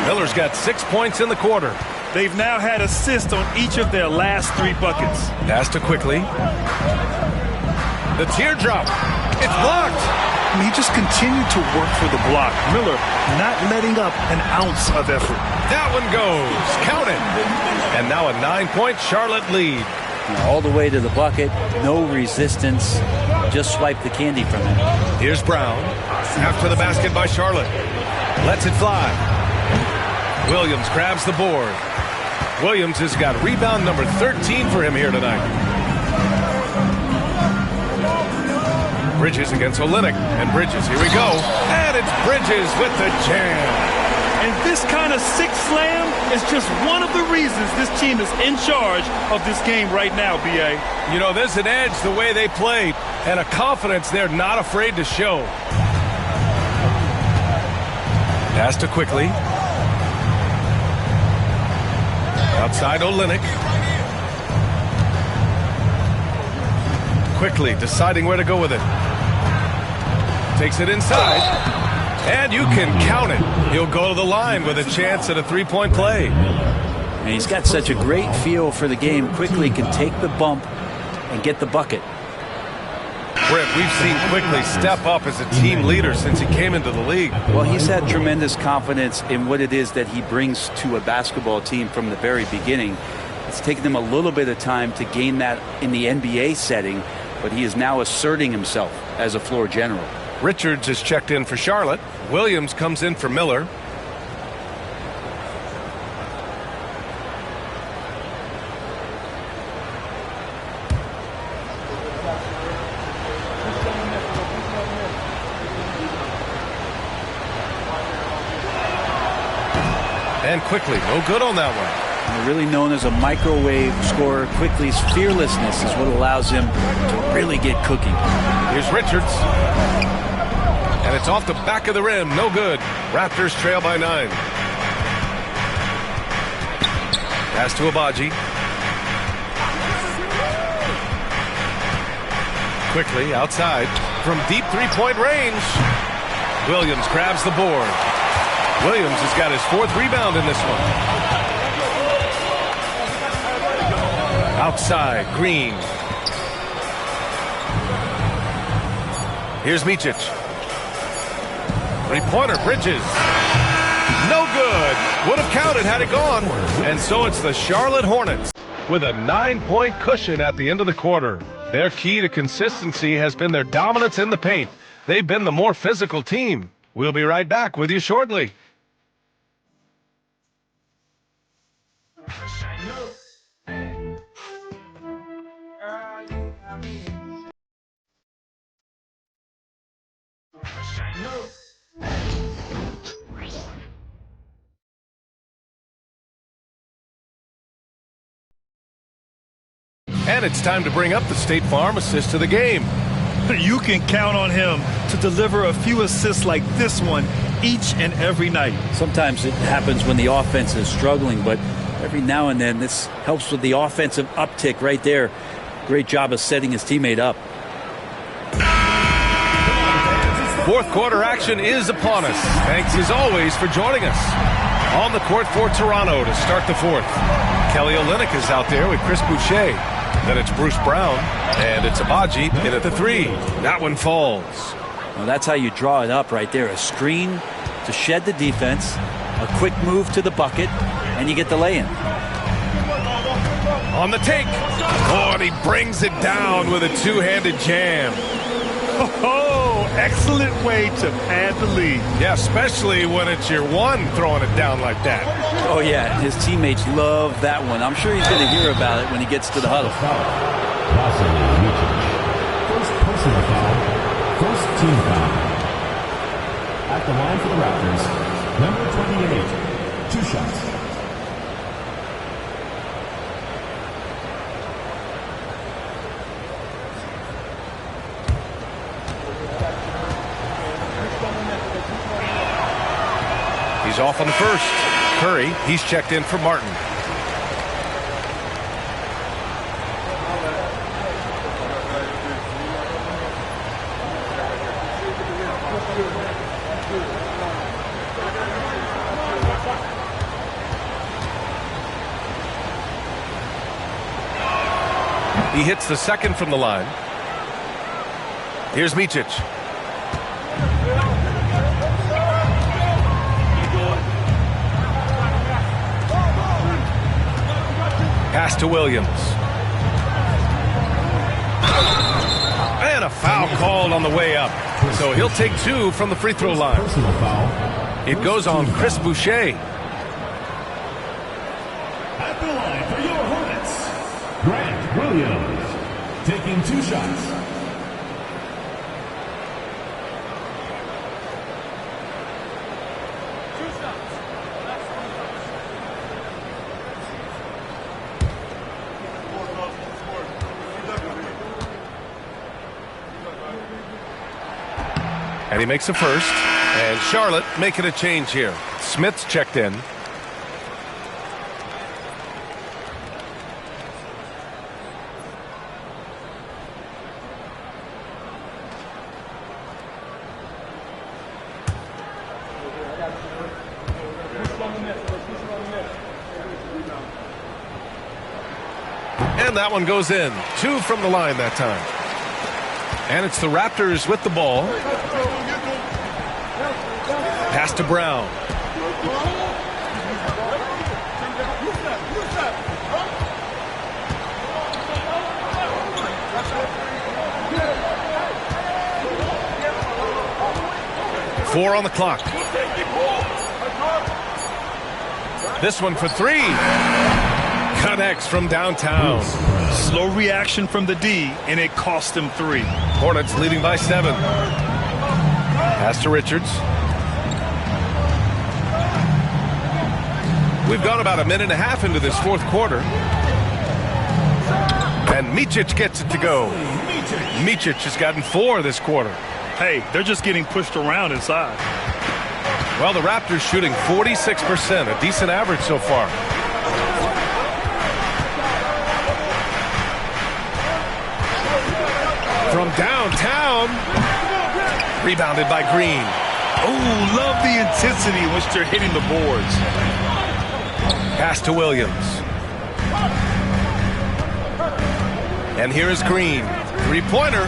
Miller's got 6 points in the quarter. They've now had assists on each of their last 3 buckets. Pass to Quickly. The teardrop. It's blocked. I mean, he just continued to work for the block. Miller not letting up an ounce of effort. That one goes. Count it. And now a 9-point Charlotte lead. All the way to the bucket. No resistance. Just swipe the candy from him. Here's Brown. After the basket by Charlotte. Lets it fly. Williams grabs the board. Williams has got rebound number 13 for him here tonight. Bridges against Olynyk. And Bridges, here we go. And it's Bridges with the jam. And this kind of sick slam is just one of the reasons this team is in charge of this game right now, B.A. You know, there's an edge the way they play and a confidence they're not afraid to show. Pass to Quickly. Outside Olynyk. Quickly deciding where to go with it. Takes it inside. And you can count it. He'll go to the line with a chance at a 3-point play. And he's got such a great feel for the game. Quickly can take the bump and get the bucket. Britt, we've seen Quickly step up as a team leader since he came into the league. Well, he's had tremendous confidence in what it is that he brings to a basketball team from the very beginning. It's taken him a little bit of time to gain that in the NBA setting, but he is now asserting himself as a floor general. Richards is checked in for Charlotte. Williams comes in for Miller. And Quickly, no good on that one. Really known as a microwave scorer, Quickly's fearlessness is what allows him to really get cooking. Here's Richards. And it's off the back of the rim. No good. Raptors trail by 9. Pass to Abaji. Quickly outside from deep 3-point range. Williams grabs the board. Williams has got his 4th rebound in this one. Outside, Green. Here's Micic. Three-pointer, Bridges. No good. Would have counted had it gone. And so it's the Charlotte Hornets with a 9-point cushion at the end of the quarter. Their key to consistency has been their dominance in the paint. They've been the more physical team. We'll be right back with you shortly. And it's time to bring up the State Farm assist of the game. You can count on him to deliver a few assists like this one each and every night. Sometimes it happens when the offense is struggling, but every now and then this helps with the offensive uptick right there. Great job of setting his teammate up. 4th quarter action is upon us. Thanks as always for joining us. On the court for Toronto to start the 4th. Kelly Olynyk is out there with Chris Boucher. Then it's Bruce Brown, and it's Abaji in at the 3. That one falls. Well, that's how you draw it up right there. A screen to shed the defense, a quick move to the bucket, and you get the lay-in. On the take. Oh, and he brings it down with a 2-handed jam. Oh, excellent way to pad the lead. Yeah, especially when it's your one throwing it down like that. Oh, yeah, his teammates love that one. I'm sure he's going to hear about it when he gets to the huddle. First personal foul. First team foul. At the line for the Raptors, number 28, 2 shots. He's off on the first. Curry, he's checked in for Martin. He hits the second from the line. Here's Micic. Pass to Williams. And a foul called on the way up. So he'll take 2 from the free throw line. It goes on Chris Boucher. At the line for your Hornets, Grant Williams, taking 2 shots. And he makes a first. And Charlotte making a change here. Smith's checked in. And that one goes in. 2 from the line that time. And it's the Raptors with the ball. Pass to Brown. Four on the clock. This one for 3. Connects from downtown. Slow reaction from the D, and it cost him 3. Hornets leading by 7. Pass to Richards. We've gone about a minute and a half into this 4th quarter. And Micic gets it to go. Micic has gotten 4 this quarter. Hey, they're just getting pushed around inside. Well, the Raptors shooting 46%, a decent average so far. From downtown. Rebounded by Green. Oh, love the intensity in which they're hitting the boards. Pass to Williams. And here is Green. Three-pointer.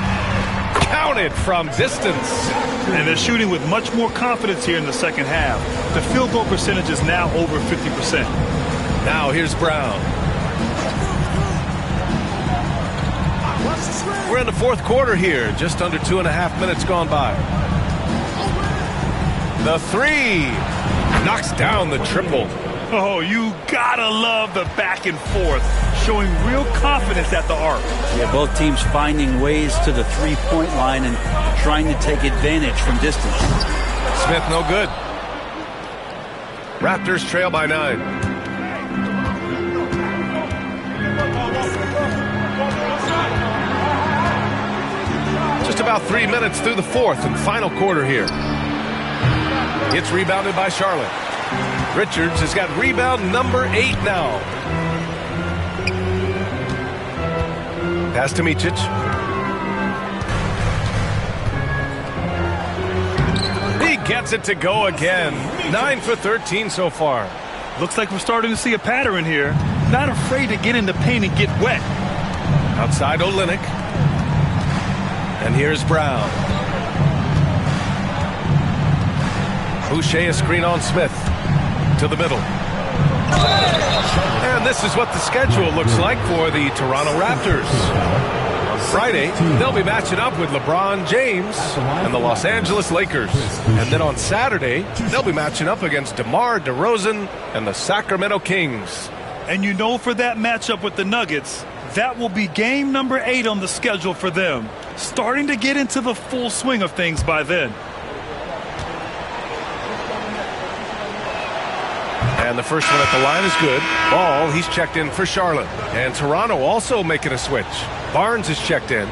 Counted from distance. And they're shooting with much more confidence here in the second half. The field goal percentage is now over 50%. Now here's Brown. We're in the fourth quarter here. Just under 2.5 minutes gone by. The three. Knocks down the triple. Oh, you gotta love the back and forth. Showing real confidence at the arc. Yeah, both teams finding ways to the three-point line and trying to take advantage from distance. Smith no good. Raptors trail by 9. Just about 3 minutes through the fourth and final quarter here. It's rebounded by Charlotte. Richards has got rebound number 8 now. Pass to Micic. He gets it to go again. 9 for 13 so far. Looks like we're starting to see a pattern here. Not afraid to get in the paint and get wet. Outside Olynyk. And here's Brown. Boucher a screen on Smith. To the middle. And this is what the schedule looks like for the Toronto Raptors. On Friday, they'll be matching up with LeBron James and the Los Angeles Lakers. And then on Saturday, they'll be matching up against DeMar DeRozan and the Sacramento Kings. And you know, for that matchup with the Nuggets, that will be game number 8 on the schedule for them. Starting to get into the full swing of things by then. And the first one at the line is good. Ball, he's checked in for Charlotte. And Toronto also making a switch. Barnes is checked in.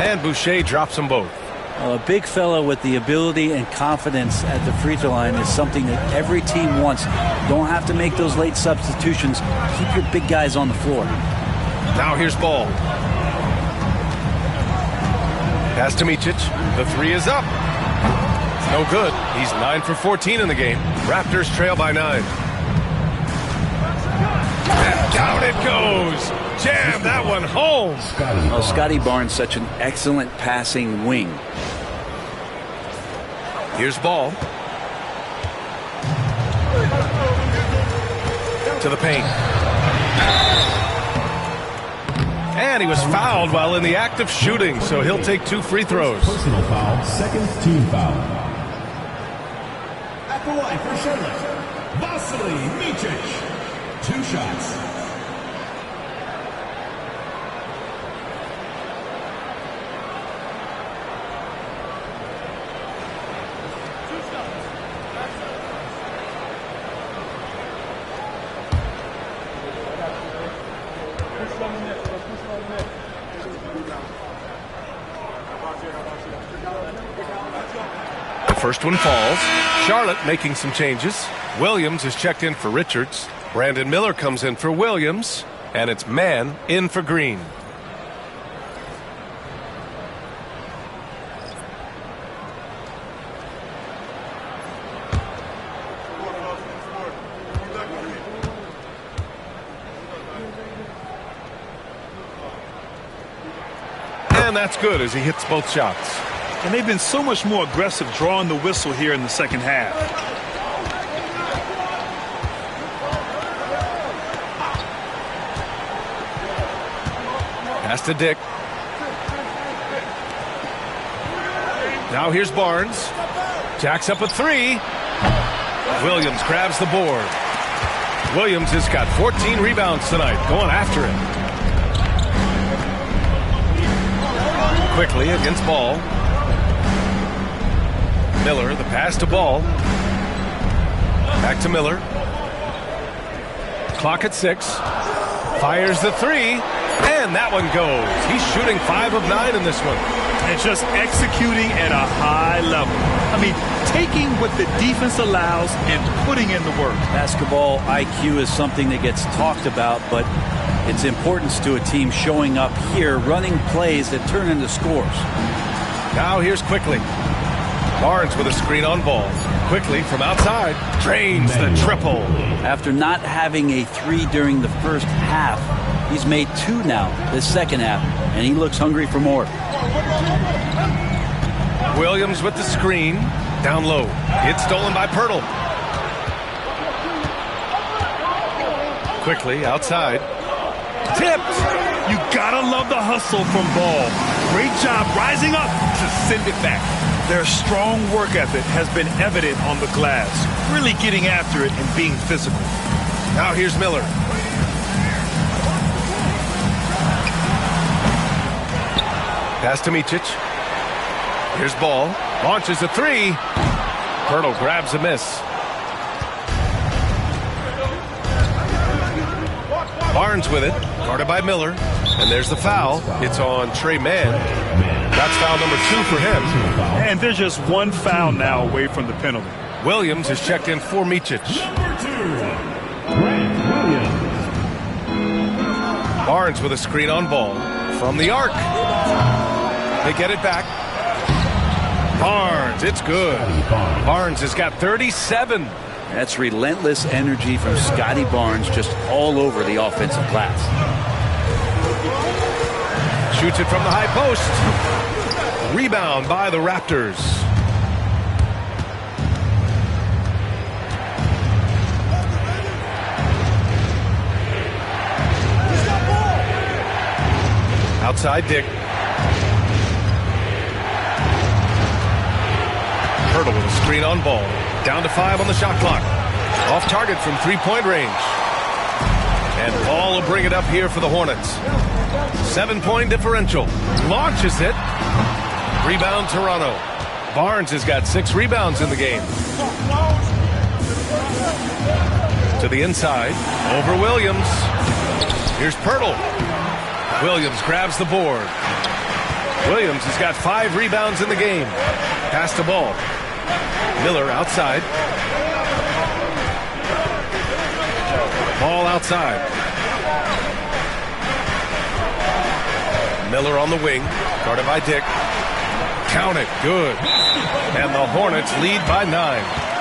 And Boucher drops them both. Well, a big fella with the ability and confidence at the free throw line is something that every team wants. Don't have to make those late substitutions. Keep your big guys on the floor. Now here's Ball. Pass to Micic. The three is up. It's no good. He's 9 for 14 in the game. Raptors trail by 9. And down it goes. Jam that one home. Oh, Scotty Barnes, such an excellent passing wing. Here's Ball. To the paint. And he was fouled while in the act of shooting, so he'll take 2 free throws. Personal foul, second team foul. At the line for Charlotte, Vasily Micic. 2 shots. First one falls. Charlotte making some changes. Williams is checked in for Richards. Brandon Miller comes in for Williams. And it's Mann in for Green. And that's good as he hits both shots. And they've been so much more aggressive drawing the whistle here in the second half. Pass to Dick. Now here's Barnes. Jacks up a 3. Williams grabs the board. Williams has got 14 rebounds tonight, going after it. Quickly against Ball. Miller, the pass to Ball. Back to Miller. Clock at 6. Fires the 3. And that one goes. He's shooting 5 of 9 in this one. and just executing at a high level. I mean, taking what the defense allows and putting in the work. Basketball IQ is something that gets talked about, but its importance to a team showing up here, running plays that turn into scores. Now here's Quickly. Barnes with a screen on ball. Quickly from outside, drains the triple. After not having a 3 during the first half, he's made 2 now this second half, and he looks hungry for more. Williams with the screen, down low. It's stolen by Pirtle. Quickly outside. Tipped. You gotta love the hustle from Ball. Great job rising up to send it back. Their strong work ethic has been evident on the glass, really getting after it and being physical. Now here's Miller. Pass to Micic. Here's Ball. Launches a 3. Pirtle grabs a miss. Barnes with it. Guarded by Miller. And there's the foul. It's on Trey Mann. That's foul number 2 for him. And they're just one foul now away from the penalty. Williams is checked in for Micic. Barnes with a screen on Ball. From the arc. They get it back. Barnes, it's good. Barnes has got 37. That's relentless energy from Scotty Barnes, just all over the offensive glass. Shoots it from the high post. Rebound by the Raptors. Outside Dick. Pirtle with a screen on Ball. Down to 5 on the shot clock. Off target from 3-point range. And Ball will bring it up here for the Hornets. 7-point differential. Launches it. Rebound Toronto. Barnes has got 6 rebounds in the game. To the inside. Over Williams. Here's Pirtle. Williams grabs the board. Williams has got 5 rebounds in the game. Pass to Ball. Miller outside. Ball outside. Miller on the wing. Guarded by Dick. Count it. Good. And the Hornets lead by 9.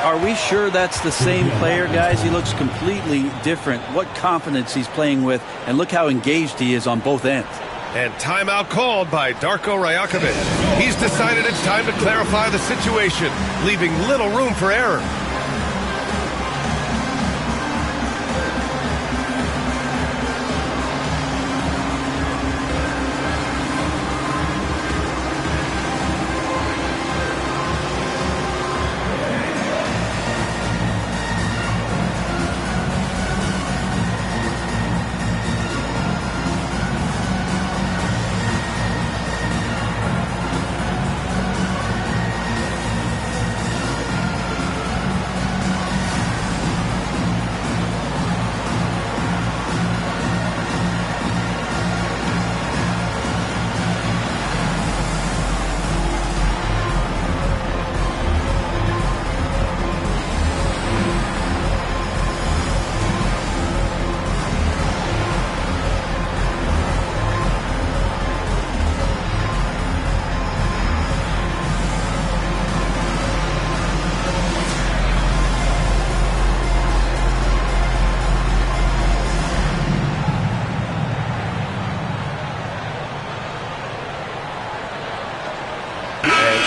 Are we sure that's the same player, guys? He looks completely different. What confidence he's playing with, and look how engaged he is on both ends. And timeout called by Darko Rajakovic. He's decided it's time to clarify the situation, leaving little room for error.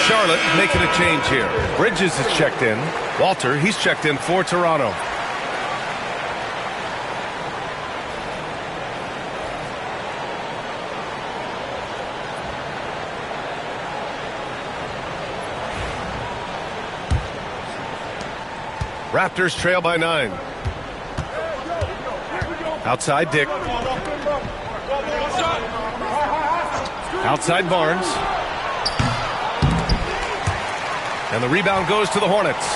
Charlotte making a change here. Bridges is checked in. Walter, he's checked in for Toronto. Raptors trail by 9. Outside Dick. Outside Barnes. And the rebound goes to the Hornets.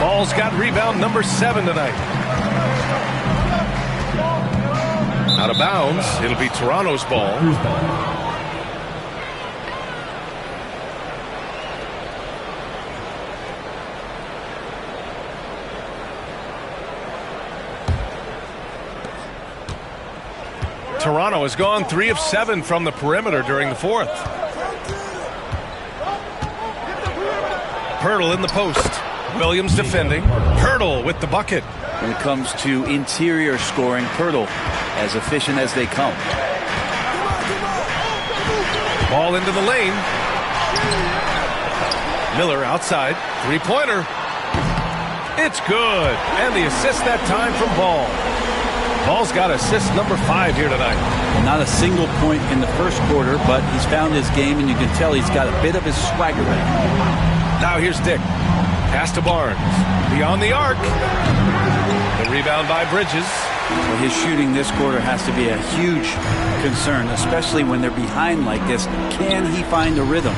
Ball's got rebound number 7 tonight. Out of bounds. It'll be Toronto's ball. Toronto has gone 3 of 7 from the perimeter during the fourth. Pirtle in the post. Williams defending. Pirtle with the bucket. When it comes to interior scoring, Pirtle as efficient as they come. Ball into the lane. Miller outside. Three-pointer. It's good. And the assist that time from Ball. Ball's got assist number 5 here tonight. Not a single point in the first quarter, but he's found his game, and you can tell he's got a bit of his swagger back. Now here's Dick. Pass to Barnes. Beyond the arc. The rebound by Bridges. Well, his shooting this quarter has to be a huge concern, especially when they're behind like this. Can he find a rhythm?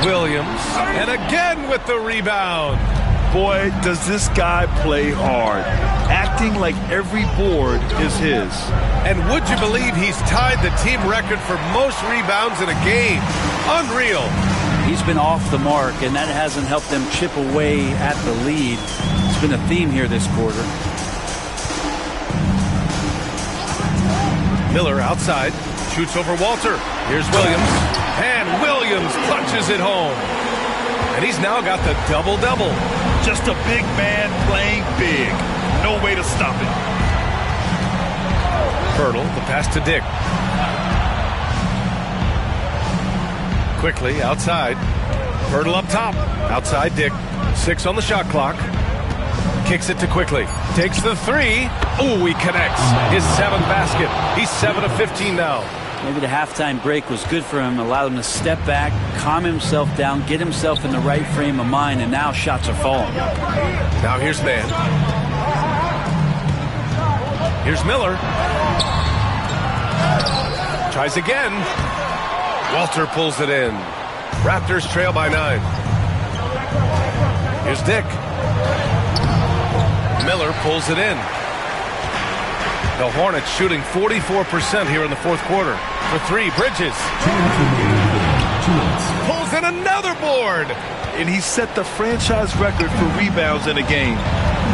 Williams. And again with the rebound. Boy, does this guy play hard. Acting like every board is his. And would you believe he's tied the team record for most rebounds in a game? Unreal. He's been off the mark, and that hasn't helped them chip away at the lead. It's been a theme here this quarter. Miller outside. Shoots over Walter. Here's Williams. And Williams punches it home. And he's now got the double-double. Just a big man playing big. No way to stop it. Pirtle, the pass to Dick. Quickly outside. Pirtle up top. Outside Dick. 6 on the shot clock. Kicks it to Quickly. Takes the 3. Ooh, he connects. His 7th basket. He's 7 of 15 now. Maybe the halftime break was good for him. Allowed him to step back, calm himself down, get himself in the right frame of mind, and now shots are falling. Now here's Mann. Here's Miller. Tries again. Walter pulls it in. Raptors trail by 9. Here's Dick. Miller pulls it in. The Hornets shooting 44% here in the fourth quarter. For 3, Bridges. Pulls in another board. And he set the franchise record for rebounds in a game.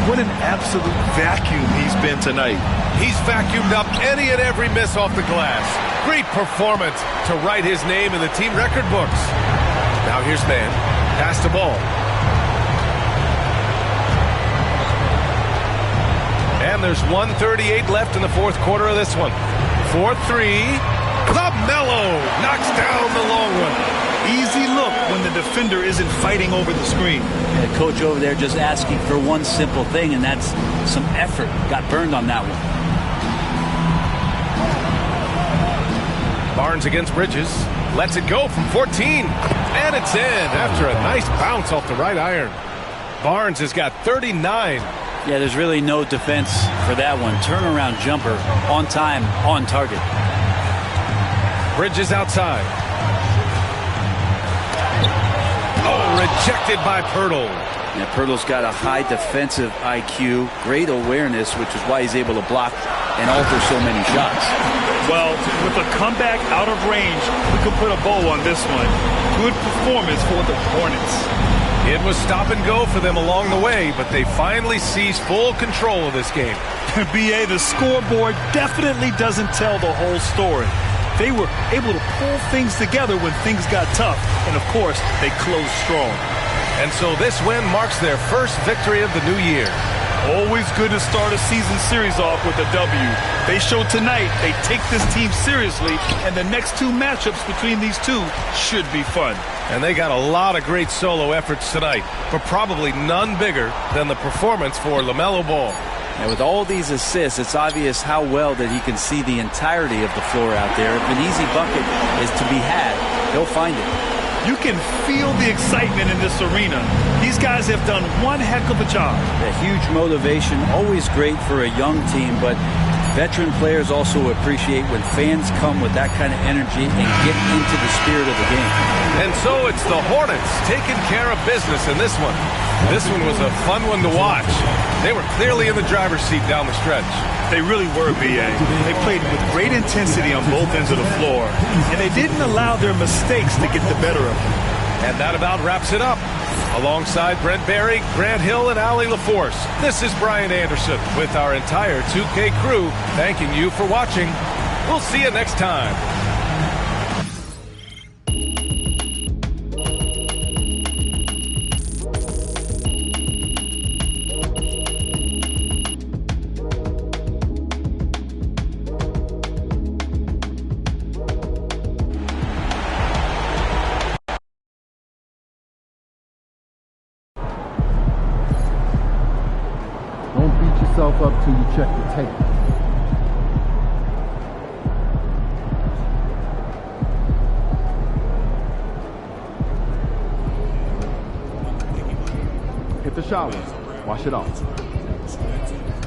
What an absolute vacuum he's been tonight. He's vacuumed up any and every miss off the glass. Great performance to write his name in the team record books. Now here's Mann. Pass to Ball. And there's 1:38 left in the fourth quarter of this one. 4-3. LaMelo knocks down the long one. Easy look when the defender isn't fighting over the screen. The coach over there just asking for one simple thing, and that's some effort. Got burned on that one. Barnes against Bridges. Lets it go from 14. And it's in after a nice bounce off the right iron. Barnes has got 39. Yeah, there's really no defense for that one. Turnaround jumper, on time, on target. Bridges outside. Oh, rejected by Pirtle. Yeah, Pirtle's got a high defensive IQ, great awareness, which is why he's able to block and alter so many shots. Well, with a comeback out of range, we could put a bow on this one. Good performance for the Hornets. It was stop and go for them along the way, but they finally seized full control of this game. BA, the scoreboard definitely doesn't tell the whole story. They were able to pull things together when things got tough, and of course, they closed strong. And so this win marks their first victory of the new year. Always good to start a season series off with a W. They showed tonight they take this team seriously, and the next 2 matchups between these two should be fun. And they got a lot of great solo efforts tonight, but probably none bigger than the performance for LaMelo Ball. And with all these assists, it's obvious how well that he can see the entirety of the floor out there. If an easy bucket is to be had, he'll find it. You can feel the excitement in this arena. These guys have done one heck of a job. A huge motivation, always great for a young team, but veteran players also appreciate when fans come with that kind of energy and get into the spirit of the game. And so it's the Hornets taking care of business in this one. This one was a fun one to watch. They were clearly in the driver's seat down the stretch. They really were, BA. They played with great intensity on both ends of the floor, and they didn't allow their mistakes to get the better of them. And that about wraps it up. Alongside Brent Barry, Grant Hill, and Allie LaForce, this is Brian Anderson with our entire 2K crew thanking you for watching. We'll see you next time. Don't beat yourself up till you check the tape. Hit the shower. Wash it off.